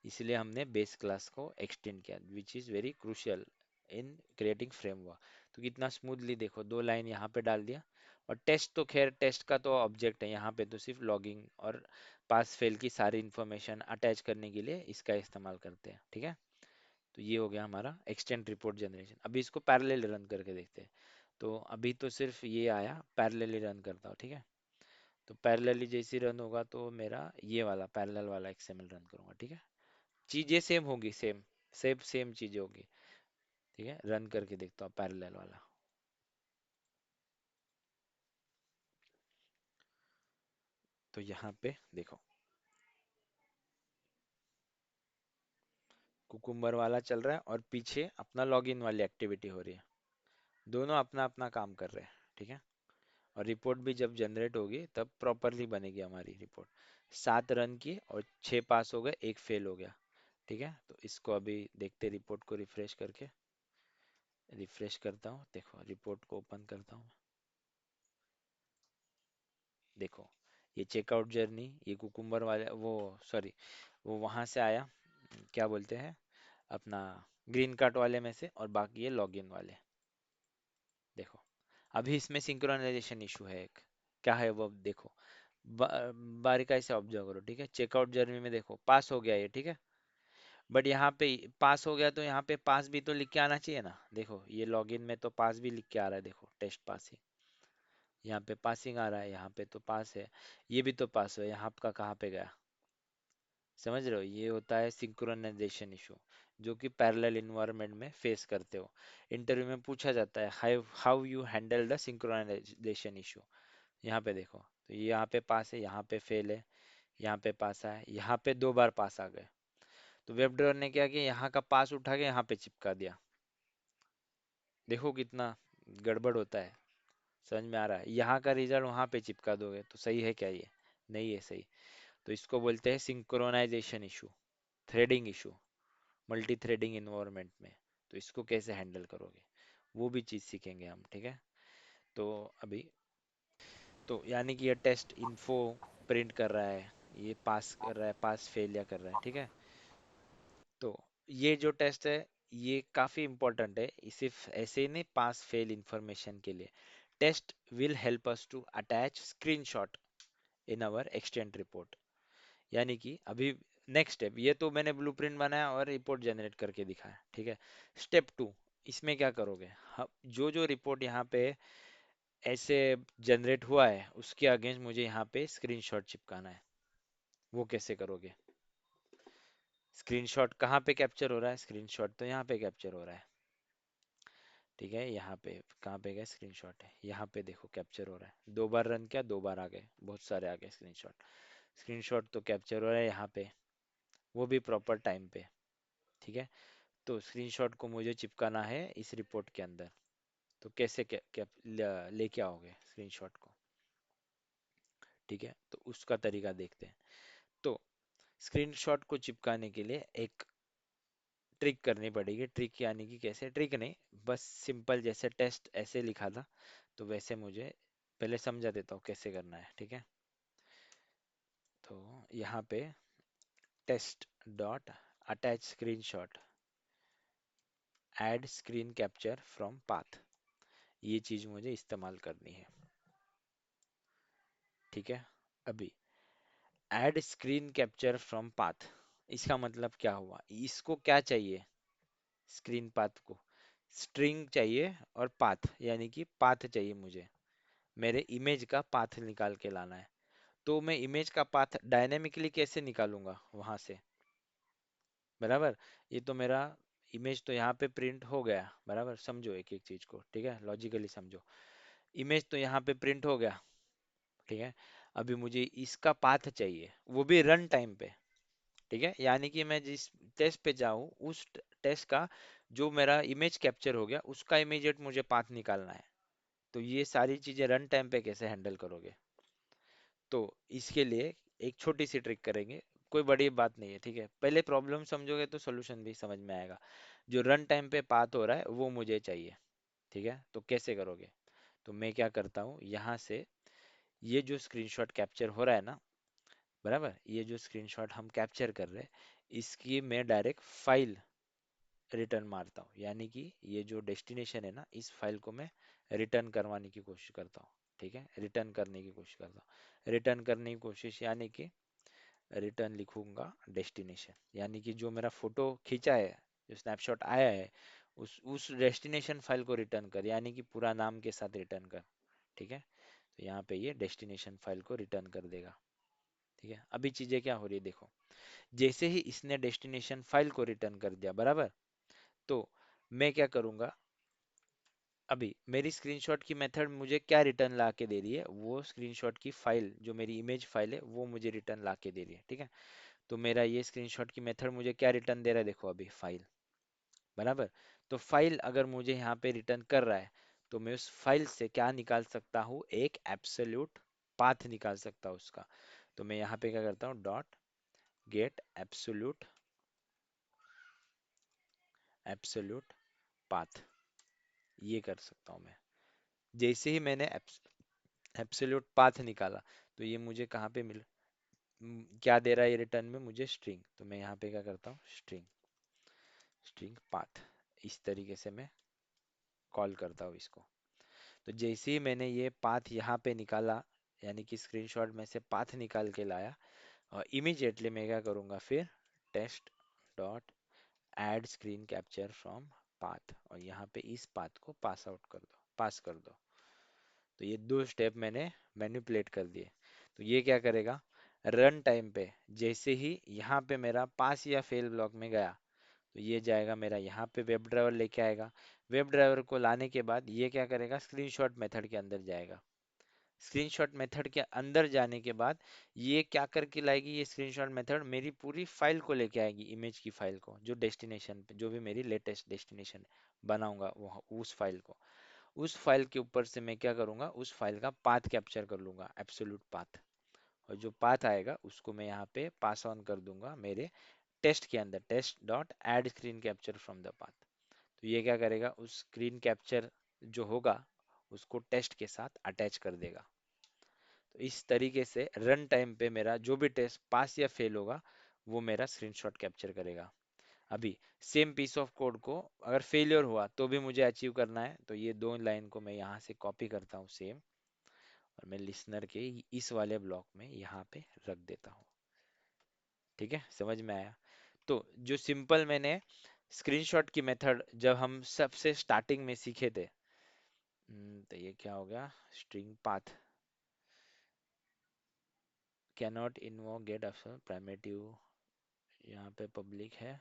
इसलिए हमने बेस क्लास को एक्सटेंड किया, which is very crucial in creating framework. तो कितना स्मूथली देखो, दो लाइन यहाँ पे डाल दिया। और टेस्ट तो खैर, टेस्ट का तो ऑब्जेक्ट है, यहाँ पे तो सिर्फ लॉगिंग और पास फेल की सारी इंफॉर्मेशन अटैच करने के लिए इसका इस्तेमाल करते हैं। ठीक है, तो ये हो गया हमारा एक्सटेंड रिपोर्ट जनरेशन। अभी इसको पैरेलल रन करके देखते हैं। तो अभी तो सिर्फ ये आया, पैरेलली रन करता हूँ। ठीक है, तो पैरेलली जैसे रन होगा तो मेरा ये वाला पैरेलल वाला एक्सएमएल रन करूंगा। ठीक है, चीजें सेम होगी, सेम सेम सेम चीजें होगी। ठीक है, रन करके देखता हूँ पैरेलल वाला। तो यहाँ पे देखो, कुकुम्बर वाला चल रहा है और पीछे अपना लॉगिन वाली एक्टिविटी हो रही है, दोनों अपना अपना काम कर रहे हैं। ठीक है, और रिपोर्ट भी जब जनरेट होगी तब प्रॉपरली बनेगी हमारी रिपोर्ट। 7 रन किए और 6 पास हो गए, एक फेल हो गया। ठीक है, तो इसको अभी देखते, रिपोर्ट को रिफ्रेश करके, रिफ्रेश करता हूँ, देखो रिपोर्ट को ओपन करता हूँ। देखो, ये चेकआउट जर्नी, ये कुकुम्बर वाले वो, सॉरी, वो वहां से आया, क्या बोलते हैं, अपना ग्रीन कार्ट वाले में से, और बाकी ये लॉगिन वाले। देखो, अभी इसमें सिंक्रोनाइजेशन इशू है एक, क्या है वो देखो, बारीकाई से ऑब्जर्व करो। ठीक है, चेकआउट जर्नी में देखो पास हो गया ये। ठीक है, बट यहाँ पे पास हो गया तो यहाँ पे पास भी तो लिख के आना चाहिए ना। देखो ये लॉगिन में तो पास भी लिख के आ रहा है, देखो टेस्ट पासिंग, यहाँ पे पासिंग आ रहा है, यहाँ पे तो पास है, ये भी तो पास है, यहाँ आपका कहाँ पे गया। समझ रहे हो, ये होता है सिंक्रोनाइजेशन इशू, जो कि पैरेलल इन्वायरमेंट में फेस करते हो। इंटरव्यू में पूछा जाता है, how how you handle the synchronization issue. यहाँ पे देखो, तो ये यहाँ पे पास है, यहाँ पे फेल है, यहाँ पे पास है, यहाँ पे 2 बार पास आ गए। तो वेब ड्राइवर ने क्या किया, यहाँ का पास उठा के यहाँ पे चिपका दिया। देखो कितना गड़बड़ होता है, समझ में आ रहा है। यहाँ का रिजल्ट वहाँ पे चिपका दोगे तो सही है क्या, ये नहीं है सही। तो इसको बोलते हैं synchronization issue, threading issue, multi threading environment में। तो इसको कैसे हैंडल करोगे, वो भी चीज़ सीखेंगे हम। ठीक है, तो अभी, तो यानी कि ये टेस्ट इन्फो प्रिंट कर रहा है, ये पास कर रहा है, पास फेल या कर रहा है। ठीक है, तो ये जो टेस्ट है ये काफी इंपॉर्टेंट है, ये सिर्फ ऐसे ही नहीं पास फेल इंफॉर्मेशन के लिए। Test will help us to attach screenshot in our extend report. यानी कि अभी नेक्स्ट स्टेप, ये तो मैंने ब्लूप्रिंट बनाया और रिपोर्ट जनरेट करके दिखाया। ठीक है, स्टेप 2, इसमें क्या करोगे, जो जो रिपोर्ट यहाँ पे ऐसे जनरेट हुआ है उसके अगेंस्ट मुझे यहाँ पे स्क्रीनशॉट चिपकाना है। वो कैसे करोगे, स्क्रीनशॉट कहाँ पे कैप्चर हो रहा है, स्क्रीनशॉट तो यहाँ पे कैप्चर हो रहा है। ठीक है, यहाँ पे कहाँ पे गया स्क्रीनशॉट, है यहाँ पे देखो कैप्चर हो रहा है, 2 बार रन किया, 2 बार आ गए, बहुत सारे आ गए स्क्रीनशॉट। स्क्रीनशॉट तो कैप्चर हो रहा है यहाँ पे, वो भी प्रॉपर टाइम पे। ठीक है, तो स्क्रीनशॉट को मुझे चिपकाना है इस रिपोर्ट के अंदर। तो कैसे लेके आओगे स्क्रीनशॉट को। ठीक है, तो उसका तरीका देखते हैं। तो स्क्रीनशॉट को चिपकाने के लिए एक ट्रिक करनी पड़ेगी। ट्रिक यानी कि कैसे, ट्रिक नहीं, बस सिंपल जैसे टेस्ट ऐसे लिखा था तो वैसे मुझे पहले समझा देता हूँ कैसे करना है। ठीक है, तो यहाँ पे test dot attach screenshot add screen capture from path, ये चीज मुझे इस्तेमाल करनी है। ठीक है, अभी add screen capture from path, इसका मतलब क्या हुआ, इसको क्या चाहिए, स्क्रीन पाथ को स्ट्रिंग चाहिए, और पाथ यानी कि पाथ चाहिए मुझे, मेरे इमेज का पाथ निकाल के लाना है। तो मैं इमेज का पाथ डायनेमिकली कैसे निकालूंगा वहां से, बराबर। ये तो मेरा इमेज तो यहाँ पे प्रिंट हो गया, बराबर, समझो एक एक चीज को। ठीक है, लॉजिकली समझो, इमेज तो यहाँ पे प्रिंट हो गया। ठीक है, अभी मुझे इसका पाथ चाहिए, वो भी रन टाइम पे। ठीक है, यानी कि मैं जिस टेस्ट पे जाऊं उस टेस्ट का जो मेरा इमेज कैप्चर हो गया उसका इमीडिएट मुझे पाथ निकालना है। तो ये सारी चीजें रन टाइम पे कैसे हैंडल करोगे? तो इसके लिए एक छोटी सी ट्रिक करेंगे, कोई बड़ी बात नहीं है, ठीक है। पहले प्रॉब्लम समझोगे तो सॉल्यूशन भी समझ में आएगा। जो रन टाइम पे पाथ हो रहा है वो मुझे चाहिए, ठीक है। तो कैसे करोगे? तो मैं क्या करता हूँ, यहाँ से ये जो स्क्रीनशॉट कैप्चर हो रहा है ना, बराबर, ये जो स्क्रीनशॉट हम कैप्चर कर रहे हैं इसकी मैं डायरेक्ट फाइल रिटर्न मारता हूँ, यानी कि ये जो डेस्टिनेशन है ना इस फाइल को मैं रिटर्न करवाने की कोशिश करता हूँ, ठीक है। रिटर्न करने की कोशिश करता हूँ, रिटर्न करने की कोशिश यानी कि रिटर्न लिखूंगा डेस्टिनेशन, यानी कि जो मेरा फोटो खींचा है, जो स्नैपशॉट आया है उस डेस्टिनेशन फाइल को रिटर्न कर, यानी कि पूरा नाम के साथ रिटर्न कर, ठीक है। तो यहाँ पे ये डेस्टिनेशन फाइल को रिटर्न कर देगा, ठीक है। अभी चीजें क्या हो रही है देखो, जैसे ही इसने डेस्टिनेशन फाइल को रिटर्न कर दिया, बराबर, तो मैं क्या करूंगा, अभी मेरी स्क्रीनशॉट की मेथड मुझे क्या रिटर्न ला के दे रही है, वो स्क्रीनशॉट की फाइल जो मेरी इमेज फाइल है वो मुझे रिटर्न ला के दे रही है, ठीक है। तो मेरा ये स्क्रीनशॉट की मेथड मुझे क्या रिटर्न दे रहा है, देखो अभी फाइल, बराबर। तो फाइल अगर मुझे यहाँ पे रिटर्न कर रहा है तो मैं उस फाइल से क्या निकाल सकता हूँ, एक एब्सोल्यूट पाथ निकाल सकता हूँ उसका। तो मैं यहाँ पे क्या करता हूँ, dot gate absolute, absolute path, ये कर सकता हूँ मैं। जैसे ही मैंने एब्सोल्यूट पाथ निकाला तो ये मुझे कहाँ पे क्या दे रहा है, ये रिटर्न में मुझे स्ट्रिंग। तो मैं यहाँ पे क्या करता हूँ, स्ट्रिंग, स्ट्रिंग पाथ, इस तरीके से मैं कॉल करता हूँ इसको। तो जैसे ही मैंने ये पाथ यहाँ पे निकाला, यानी कि स्क्रीनशॉट में से पाथ निकाल के लाया, और इमीडिएटली मैं क्या करूँगा फिर, test dot add screen capture from path, और यहाँ पे इस पाथ को पास आउट कर दो, पास कर दो। तो ये दो स्टेप मैंने मैनिपुलेट कर दिए। तो ये क्या करेगा, रन टाइम पे जैसे ही यहाँ पे मेरा पास या फेल ब्लॉक में गया तो ये जाएगा मेरा यहाँ पे वेब ड्राइवर लेके आएगा। वेब ड्राइवर को लाने के बाद ये क्या करेगा, स्क्रीनशॉट मेथड के अंदर जाएगा। स्क्रीनशॉट मेथड के अंदर जाने के बाद ये क्या करके लाएगी, ये स्क्रीनशॉट मेथड मेरी पूरी फाइल को लेके आएगी, इमेज की फाइल को, जो डेस्टिनेशन पे जो भी मेरी लेटेस्ट डेस्टिनेशन बनाऊंगा वो उस फाइल को, उस फाइल के ऊपर से मैं क्या करूंगा, उस फाइल का पाथ कैप्चर कर लूंगा, एब्सोल्यूट पाथ। और जो पाथ आएगा उसको मैं यहाँ पे पास ऑन कर दूंगा मेरे टेस्ट के अंदर, test dot add screen capture from the path. तो ये क्या करेगा, उस स्क्रीन कैप्चर जो होगा उसको टेस्ट के साथ अटैच कर देगा। तो इस तरीके से रन टाइम पे मेरा जो भी टेस्ट पास या फेल होगा वो मेरा स्क्रीनशॉट कैप्चर करेगा। अभी सेम पीस ऑफ कोड को अगर फेलियर हुआ तो भी मुझे अचीव करना है, तो ये दो लाइन को मैं यहाँ से कॉपी करता हूँ सेम, और मैं लिसनर के इस वाले ब्लॉक में यहाँ पे रख देता हूँ। ठीक है, समझ में आया? तो जो सिंपल मैंने स्क्रीनशॉट की मेथड जब हम सबसे स्टार्टिंग में सीखे थे, तो ये क्या हो गया, string path cannot invoke get option primitive, यहाँ पे पब्लिक है,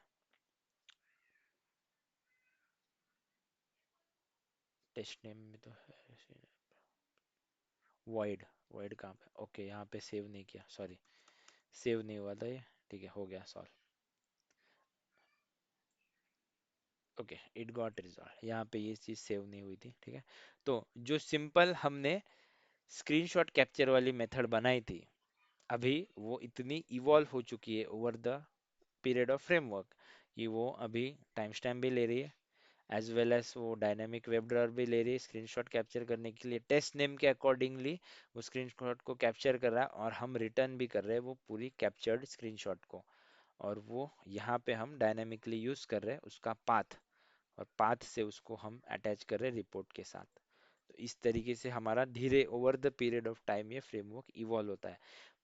टेस्ट नेम में तो है, वॉइड, वॉइड कहाँ पे, ओके यहाँ पे सेव नहीं किया, सॉरी, सेव नहीं हुआ था ये, ठीक है, हो गया solve. Okay, it got resolve, यहाँ पे ये चीज़ सेव नहीं हुई थी, ठीक है। तो जो सिंपल हमने स्क्रीनशॉट कैप्चर वाली मेथड बनाई थी, अभी वो इतनी इवॉल्व हो चुकी है over the period of framework कि वो अभी टाइम स्टैम्प भी ले रही है, एज वेल एज वो डायनेमिक वेब ड्रावर भी ले रही है स्क्रीनशॉट कैप्चर करने के लिए, टेस्ट नेम के अकॉर्डिंगली वो स्क्रीनशॉट को कैप्चर कर रहा है, और हम रिटर्न भी कर रहे हैं वो पूरी कैप्चर्ड स्क्रीनशॉट को, और वो यहाँ पे हम डायनेमिकली यूज कर रहे हैं उसका पाथ, और पाथ से उसको हम अटैच कर रहे हैं रिपोर्ट के साथ। तो इस तरीके से हमारा धीरे over the period of time ये फ्रेमवर्क इवॉल्व होता है।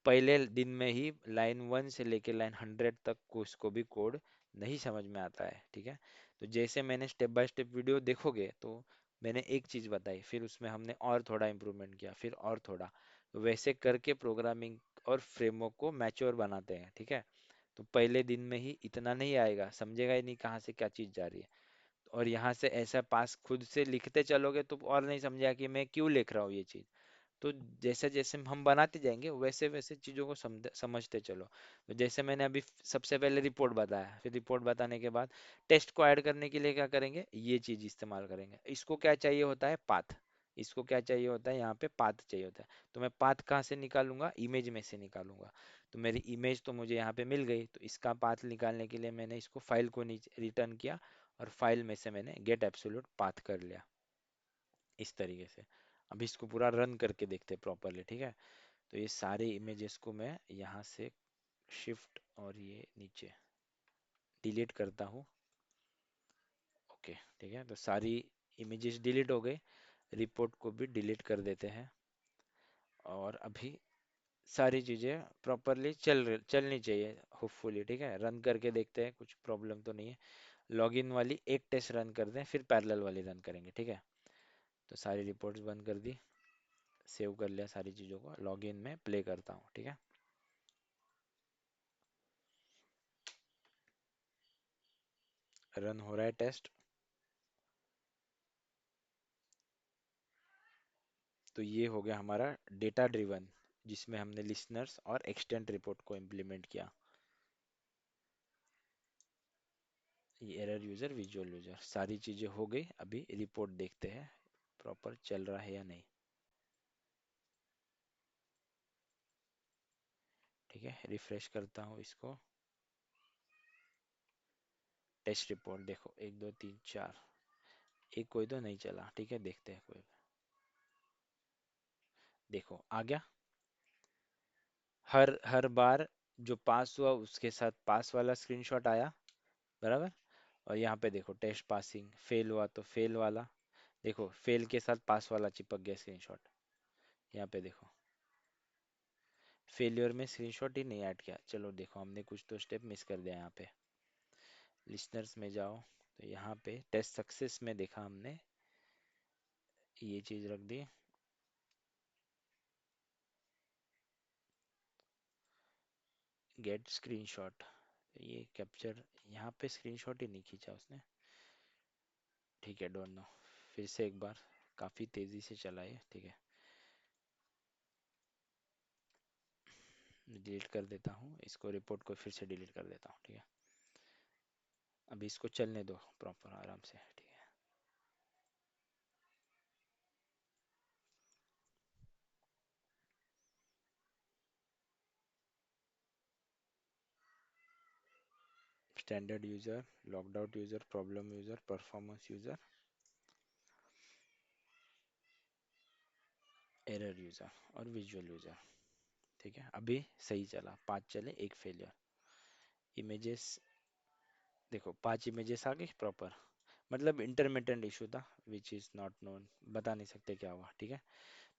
पहले दिन में ही लाइन 1 से लेके लाइन 100 तक को इसको भी कोड नहीं समझ में आता है, ठीक है। तो जैसे मैंने स्टेप बाय स्टेप वीडियो देखोगे तो मैंने एक चीज बताई, फिर उसमें हमने और थोड़ा इम्प्रूवमेंट किया, फिर और थोड़ा, तो वैसे करके प्रोग्रामिंग और फ्रेमवर्क को मैच्योर बनाते हैं, ठीक है। तो पहले दिन में ही इतना नहीं आएगा, समझेगा ही नहीं कहाँ से क्या चीज जा रही है। और यहाँ से ऐसा पास खुद से लिखते चलोगे तो और नहीं समझेगा कि मैं क्यों लिख रहा हूँ ये चीज। तो जैसे जैसे हम बनाते जाएंगे वैसे वैसे चीजों को समझते चलो। तो जैसे मैंने अभी सबसे पहले रिपोर्ट बताया, फिर रिपोर्ट बताने के बाद टेस्ट को ऐड करने के लिए क्या करेंगे, ये चीज इस्तेमाल करेंगे। इसको क्या चाहिए होता है, पाथ। इसको क्या चाहिए होता है, यहाँ पे पाथ चाहिए होता है। तो मैं पाथ कहाँ से निकालूंगा, इमेज में से निकालूंगा। तो मेरी इमेज तो मुझे यहाँ पे मिल गई, तो इसका पाथ निकालने के लिए मैंने इसको फाइल को नीचे रिटर्न किया, और फाइल में से मैंने गेट एब्सोल्यूट पाथ कर लिया, इस तरीके से। अब इसको पूरा रन करके देखते हैं प्रॉपरली, ठीक है। तो ये सारे इमेजेस को मैं यहाँ से शिफ्ट और ये नीचे डिलीट करता हूँ। ओके, ठीक है, तो सारी इमेजेस डिलीट हो गई। रिपोर्ट को भी डिलीट कर देते हैं। और अभी सारी चीज़ें प्रॉपरली चलनी चाहिए होपफुली, ठीक है। रन करके देखते हैं, कुछ प्रॉब्लम तो नहीं है। लॉगिन वाली एक टेस्ट रन कर दें, फिर पैरेलल वाली रन करेंगे, ठीक है। तो सारी रिपोर्ट्स बंद कर दी, सेव कर लिया सारी चीज़ों को, लॉगिन में प्ले करता हूँ, ठीक है। रन हो रहा है टेस्ट। तो ये हो गया हमारा डेटा ड्रिवन, जिसमें हमने लिसनर्स और एक्सटेंट रिपोर्ट को इम्प्लीमेंट किया। ये एरर यूजर, विजुअल यूजर, सारी चीजें हो गई। अभी रिपोर्ट देखते हैं प्रॉपर चल रहा है या नहीं। ठीक है, रिफ्रेश करता हूँ इसको। टेस्ट रिपोर्ट देखो, 1 2 3 4, एक कोई तो नहीं चला, ठीक है, देखते हैं कोई। देखो आ गया। हर हर बार जो पास हुआ उसके साथ पास वाला स्क्रीनशॉट आया, बराबर। और यहाँ पे देखो टेस्ट पासिंग, फेल हुआ तो फेल वाला, देखो फेल के साथ पास वाला चिपक गया स्क्रीनशॉट। यहाँ पे देखो, फेलियर में स्क्रीनशॉट ही नहीं ऐड किया। चलो देखो, हमने कुछ तो स्टेप मिस कर दिया यहाँ पे। लिसनर्स में जाओ, तो यहाँ पे टेस्ट सक्सेस में देखा हमने, ये चीज रख दी। गेट स्क्रीनशॉट, ये कैप्चर, यहाँ पे स्क्रीनशॉट ही नहीं खींचा उसने। ठीक है, डोंट नो, फिर से एक बार, काफी तेजी से चला है, ठीक है। डिलीट कर देता हूँ इसको, रिपोर्ट को फिर से डिलीट कर देता हूँ, ठीक है। अभी इसको चलने दो प्रॉपर आराम से, ठीक है। Standard user, logged out user, problem user, performance user, error user और विजुअल यूजर। ठीक है, अभी सही चला, 5 चले, एक फेलियर। इमेजेस देखो, 5 इमेजेस आ गई प्रॉपर। मतलब इंटरमिटेंट इशू था, विच इज नॉट नोन, बता नहीं सकते क्या हुआ, ठीक है।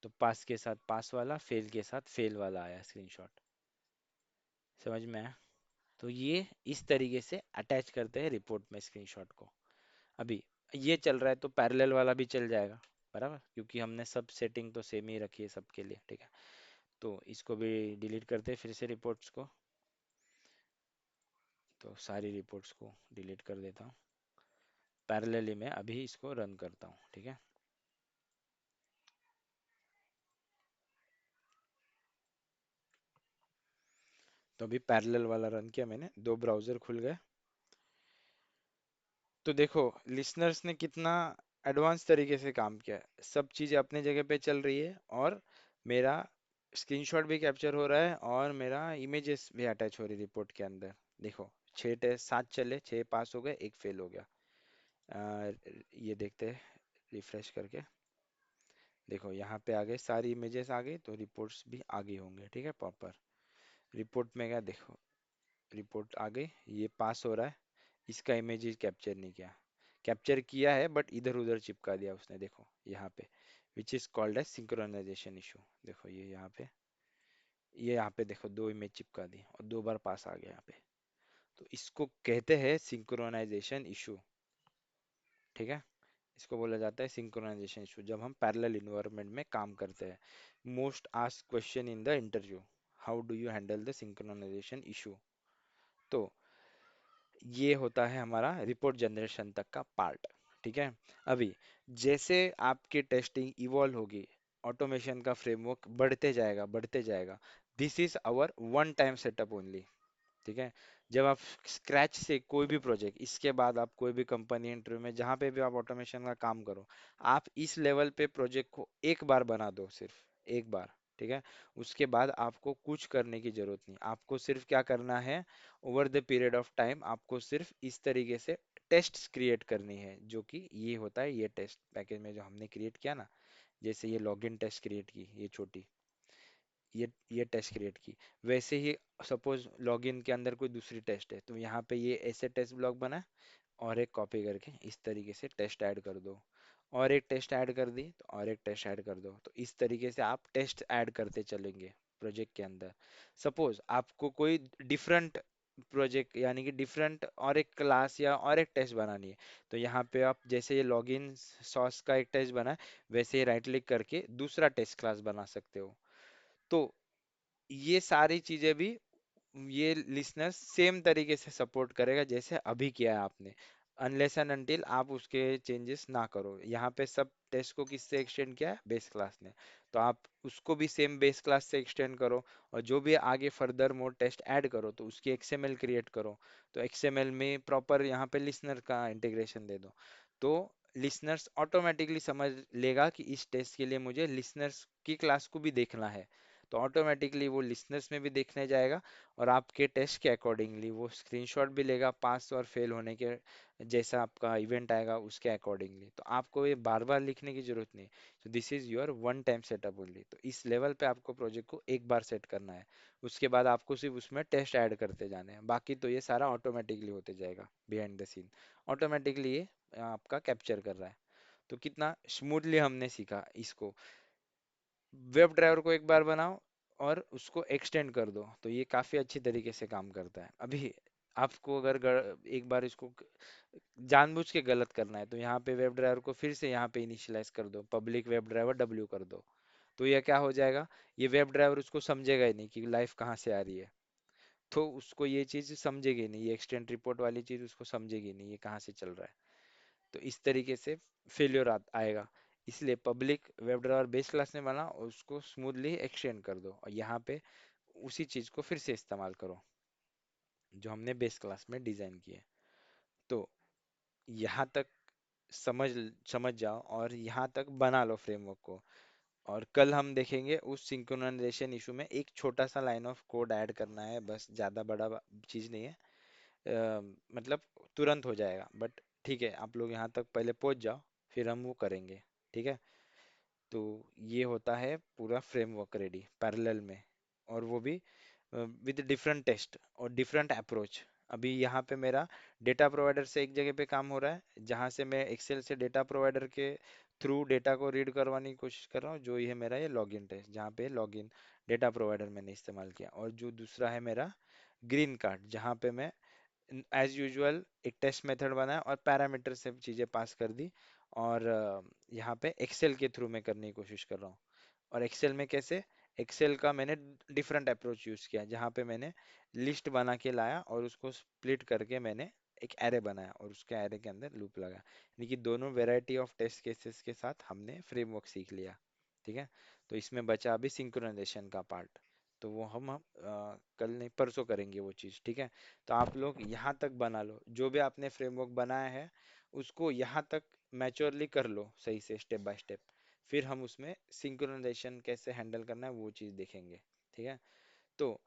तो पास के साथ पास वाला, फेल के साथ फेल वाला आया स्क्रीनशॉट, समझ में आया। तो ये इस तरीके से अटैच करते हैं रिपोर्ट में स्क्रीनशॉट को। अभी ये चल रहा है तो पैरेलल वाला भी चल जाएगा, बराबर, क्योंकि हमने सब सेटिंग तो सेम ही रखी है सबके लिए, ठीक है। तो इसको भी डिलीट करते हैं फिर से रिपोर्ट्स को। तो सारी रिपोर्ट्स को डिलीट कर देता हूँ। पैरेलली मैं अभी इसको रन करता हूँ, ठीक है। तो अभी पैरेलल वाला रन किया मैंने, 2 ब्राउजर खुल गए। तो देखो, लिसनर्स ने कितना एडवांस तरीके से काम किया है, सब चीज़ अपने जगह पे चल रही है, और मेरा स्क्रीनशॉट भी कैप्चर हो रहा है, और मेरा इमेजेस भी अटैच हो रही है रिपोर्ट के अंदर। देखो, 6 टेस्ट 7 चले, 6 पास हो गए, एक फेल हो गया। ये देखते हैं रिफ्रेश करके। देखो यहाँ पे आ गए, सारी इमेजेस आ गई, तो रिपोर्ट्स भी आगे होंगे, ठीक है, प्रॉपर। रिपोर्ट में क्या, देखो रिपोर्ट आ गई, ये पास हो रहा है, इसका इमेज कैप्चर नहीं किया, कैप्चर किया है बट इधर उधर चिपका दिया उसने, देखो यहाँ पे, which is called as synchronization issue. देखो ये यहाँ पे देखो, 2 इमेज चिपका दी और 2 बार पास आ गया यहाँ पे। तो इसको कहते हैं सिंक्रोनाइजेशन इशू, ठीक है। इसको बोला जाता है सिंक्रोनाइजेशन इशू, जब हम पैरेलल इन्वायरमेंट में काम करते हैं। Most asked question in the interview, how do you handle the synchronization issue. तो ये होता है हमारा रिपोर्ट जनरेशन तक का पार्ट, ठीक है। अभी जैसे आपकी टेस्टिंग इवॉल्व होगी, ऑटोमेशन का फ्रेमवर्क बढ़ते जाएगा, बढ़ते जाएगा। This is hour one time setup only. ठीक है। जब आप स्क्रैच से कोई भी प्रोजेक्ट, इसके बाद आप कोई भी कंपनी इंटरव्यू में जहां पे भी आप ऑटोमेशन का काम करो, आप इस लेवल पे प्रोजेक्ट को एक बार बना दो, सिर्फ एक बार। ठीक है। उसके बाद आपको कुछ करने की जरूरत नहीं, आपको सिर्फ क्या करना है, over the period of time आपको सिर्फ इस तरीके से टेस्ट्स क्रिएट करनी है, जो कि ये होता है, ये टेस्ट पैकेज में जो हमने क्रिएट किया ना, जैसे ये लॉगिन टेस्ट क्रिएट की, ये छोटी, ये टेस्ट क्रिएट की, वैसे ही सपोज लॉगिन के अंदर कोई दूसरी टेस्ट है, तो यहाँ पे ये ऐसे टेस्ट ब्लॉक बना, और एक कॉपी करके इस तरीके से टेस्ट ऐड कर दो, और एक टेस्ट ऐड कर दी तो और एक टेस्ट ऐड कर दो, तो इस तरीके से आप टेस्ट ऐड करते चलेंगे प्रोजेक्ट के अंदर। सपोज आपको कोई डिफरेंट प्रोजेक्ट, यानी कि डिफरेंट और एक क्लास या और एक टेस्ट बनानी है, तो यहाँ पे आप जैसे ये लॉगिन सॉस का एक टेस्ट बना है, वैसे ही राइट क्लिक करके दूसरा टेस्ट क्लास बना सकते हो। तो ये सारी चीजें भी ये लिसनर सेम तरीके से सपोर्ट करेगा जैसे अभी किया है आपने, अनलेस एंड अनटिल आप उसके चेंजेस ना करो। यहाँ पे सब टेस्ट को किससे एक्सटेंड किया है, बेस क्लास ने, तो आप उसको भी सेम बेस क्लास से एक्सटेंड करो, और जो भी आगे फर्दर मोर टेस्ट ऐड करो तो उसकी एक्सएमएल क्रिएट करो, तो एक्सएमएल में प्रॉपर यहाँ पे लिसनर का इंटीग्रेशन दे दो, तो लिसनर्स ऑटोमेटिकली समझ लेगा कि इस टेस्ट के लिए मुझे लिसनर्स की क्लास को भी देखना है, तो ऑटोमेटिकली वो लिसनर्स में भी देखने जाएगा, और आपके टेस्ट के अकॉर्डिंगली वो स्क्रीनशॉट भी लेगा पास और फेल होने के, जैसा आपका इवेंट आएगा उसके अकॉर्डिंगली, तो आपको ये बार बार लिखने की जरूरत नहीं। तो this is your one time setup only, तो इस लेवल पे आपको प्रोजेक्ट को एक बार सेट करना है, उसके बाद आपको सिर्फ उसमें टेस्ट ऐड करते जाने हैं, बाकी तो ये सारा ऑटोमेटिकली होते जाएगा बिहाइंड द सीन, ऑटोमेटिकली ये आपका कैप्चर कर रहा है। तो कितना स्मूथली हमने सीखा इसको। वेब ड्राइवर को एक बार बनाओ और उसको एक्सटेंड कर दो, तो ये काफी अच्छी तरीके से काम करता है। अभी आपको अगर एक बार इसको जानबूझ के गलत करना है, तो यहाँ पे वेब ड्राइवर को फिर से यहाँ पे इनिशियलाइज कर दो, पब्लिक वेब ड्राइवर डब्ल्यू कर दो, तो ये क्या हो जाएगा, ये वेब ड्राइवर उसको समझेगा ही नहीं कि लाइफ कहाँ से आ रही है, तो उसको ये चीज समझेगी नहीं, ये एक्सटेंड रिपोर्ट वाली चीज उसको समझेगी नहीं, ये कहाँ से चल रहा है, तो इस तरीके से फेल्योर आएगा। इसलिए public web driver base class में बना और उसको स्मूथली एक्सटेंड कर दो, और यहाँ पे उसी चीज को फिर से इस्तेमाल करो जो हमने बेस क्लास में डिजाइन किए। तो यहाँ तक समझ समझ जाओ और यहाँ तक बना लो फ्रेमवर्क को। और कल हम देखेंगे उस सिंक्रोनाइजेशन इशू में एक छोटा सा लाइन ऑफ कोड ऐड करना है, बस ज़्यादा बड़ा चीज़ नहीं है। मतलब तुरंत हो जाएगा, बट ठीक है, आप लोग यहाँ तक पहले पहुँच जाओ, फिर हम वो करेंगे। ठीक है। तो ये होता है पूरा फ्रेमवर्क रेडी पैरेलल में, और वो भी विद डिफरेंट टेस्ट और डिफरेंट अप्रोच। अभी यहाँ पे मेरा डेटा प्रोवाइडर से एक जगह पे काम हो रहा है, जहाँ से मैं एक्सेल से डेटा प्रोवाइडर के थ्रू डेटा को रीड करवाने की कोशिश कर रहा हूँ, जो ये मेरा ये लॉगिन टेस्ट, जहाँ पे लॉगिन डेटा प्रोवाइडर मैंने इस्तेमाल किया, और जो दूसरा है मेरा ग्रीन कार्ड, जहाँ पे मैं एज यूजुअल एक टेस्ट मेथड बनाया और पैरामीटर से चीज़ें पास कर दी, और यहाँ पे एक्सेल के थ्रू मैं करने की कोशिश कर रहा हूँ। और एक्सेल में कैसे, एक्सेल का मैंने डिफरेंट अप्रोच यूज किया, जहाँ पे मैंने लिस्ट बना के लाया और उसको स्प्लिट करके मैंने एक एरे बनाया, और उसके एरे के अंदर लूप लगा, यानी कि दोनों वेराइटी ऑफ टेस्ट केसेस के साथ हमने फ्रेमवर्क सीख लिया। ठीक है। तो इसमें बचा अभी सिंक्रोनाइजेशन का पार्ट, तो वो हम कल नहीं परसों करेंगे वो चीज़। ठीक है। तो आप लोग यहाँ तक बना लो, जो भी आपने फ्रेमवर्क बनाया है उसको यहाँ तक मैच्योरली कर लो सही से, स्टेप बाय स्टेप, फिर हम उसमें सिंक्रोनाइजेशन कैसे हैंडल करना है वो चीज़ देखेंगे। ठीक है। तो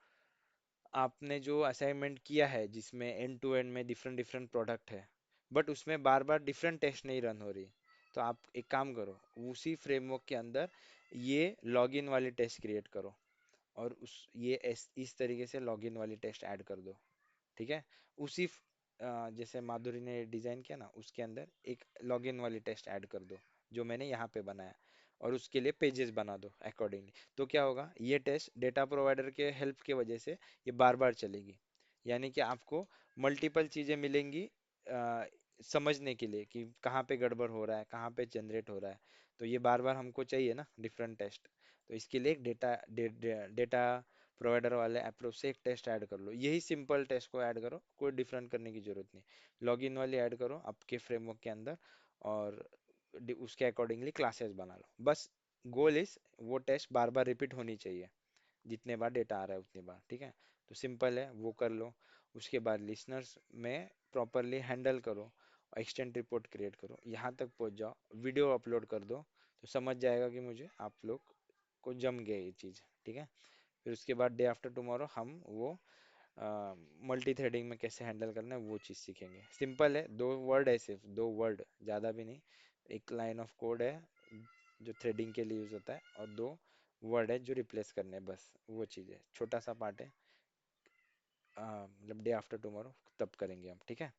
आपने जो असाइनमेंट किया है जिसमें एंड टू एंड में डिफरेंट डिफरेंट प्रोडक्ट है, बट उसमें बार बार डिफरेंट टेस्ट नहीं रन हो रही, तो आप एक काम करो, उसी फ्रेमवर्क के अंदर ये लॉगिन वाली टेस्ट क्रिएट करो, और इस तरीके से लॉगिन वाली टेस्ट ऐड कर दो। ठीक है। उसी जैसे माधुरी ने डिजाइन किया ना, उसके अंदर एक लॉगिन वाली टेस्ट ऐड कर दो, जो मैंने यहाँ पे बनाया, और उसके लिए पेजेस बना दो अकॉर्डिंगली, तो क्या होगा, ये टेस्ट डेटा प्रोवाइडर के हेल्प की वजह से ये बार बार चलेगी, यानी कि आपको मल्टीपल चीजें मिलेंगी अ, समझने के लिए कि कहाँ पे गड़बड़ हो रहा है, कहाँ पे जनरेट हो रहा है, तो ये बार बार हमको चाहिए ना डिफरेंट टेस्ट, तो इसके लिए एक डेटा प्रोवाइडर वाले अप्रोच से एक टेस्ट ऐड कर लो, यही सिंपल टेस्ट को ऐड करो, कोई डिफरेंट करने की जरूरत नहीं। लॉगिन वाली ऐड करो आपके फ्रेमवर्क के अंदर, और उसके अकॉर्डिंगली क्लासेस बना लो, बस गोल इज वो टेस्ट बार बार रिपीट होनी चाहिए, जितने बार डेटा आ रहा है उतनी बार, ठीक है। तो सिंपल है, वो कर लो। उसके बाद लिसनर्स में प्रॉपरली हैंडल करो, एक्सटेंड रिपोर्ट क्रिएट करो, यहाँ तक पहुँच जाओ, वीडियो अपलोड कर दो, तो समझ जाएगा कि मुझे आप लोग को जम गया ये चीज़, ठीक है। फिर उसके बाद डे आफ्टर टुमारो हम वो मल्टी थ्रेडिंग में कैसे हैंडल करना है वो चीज़ सीखेंगे। सिंपल है, 2 वर्ड है, सिर्फ 2 वर्ड, ज़्यादा भी नहीं। एक लाइन ऑफ कोड है जो थ्रेडिंग के लिए यूज़ होता है, और 2 वर्ड है जो रिप्लेस करने हैं, बस वो चीज़ है, छोटा सा पार्ट है। मतलब डे आफ्टर टुमारो तब करेंगे हम, ठीक है।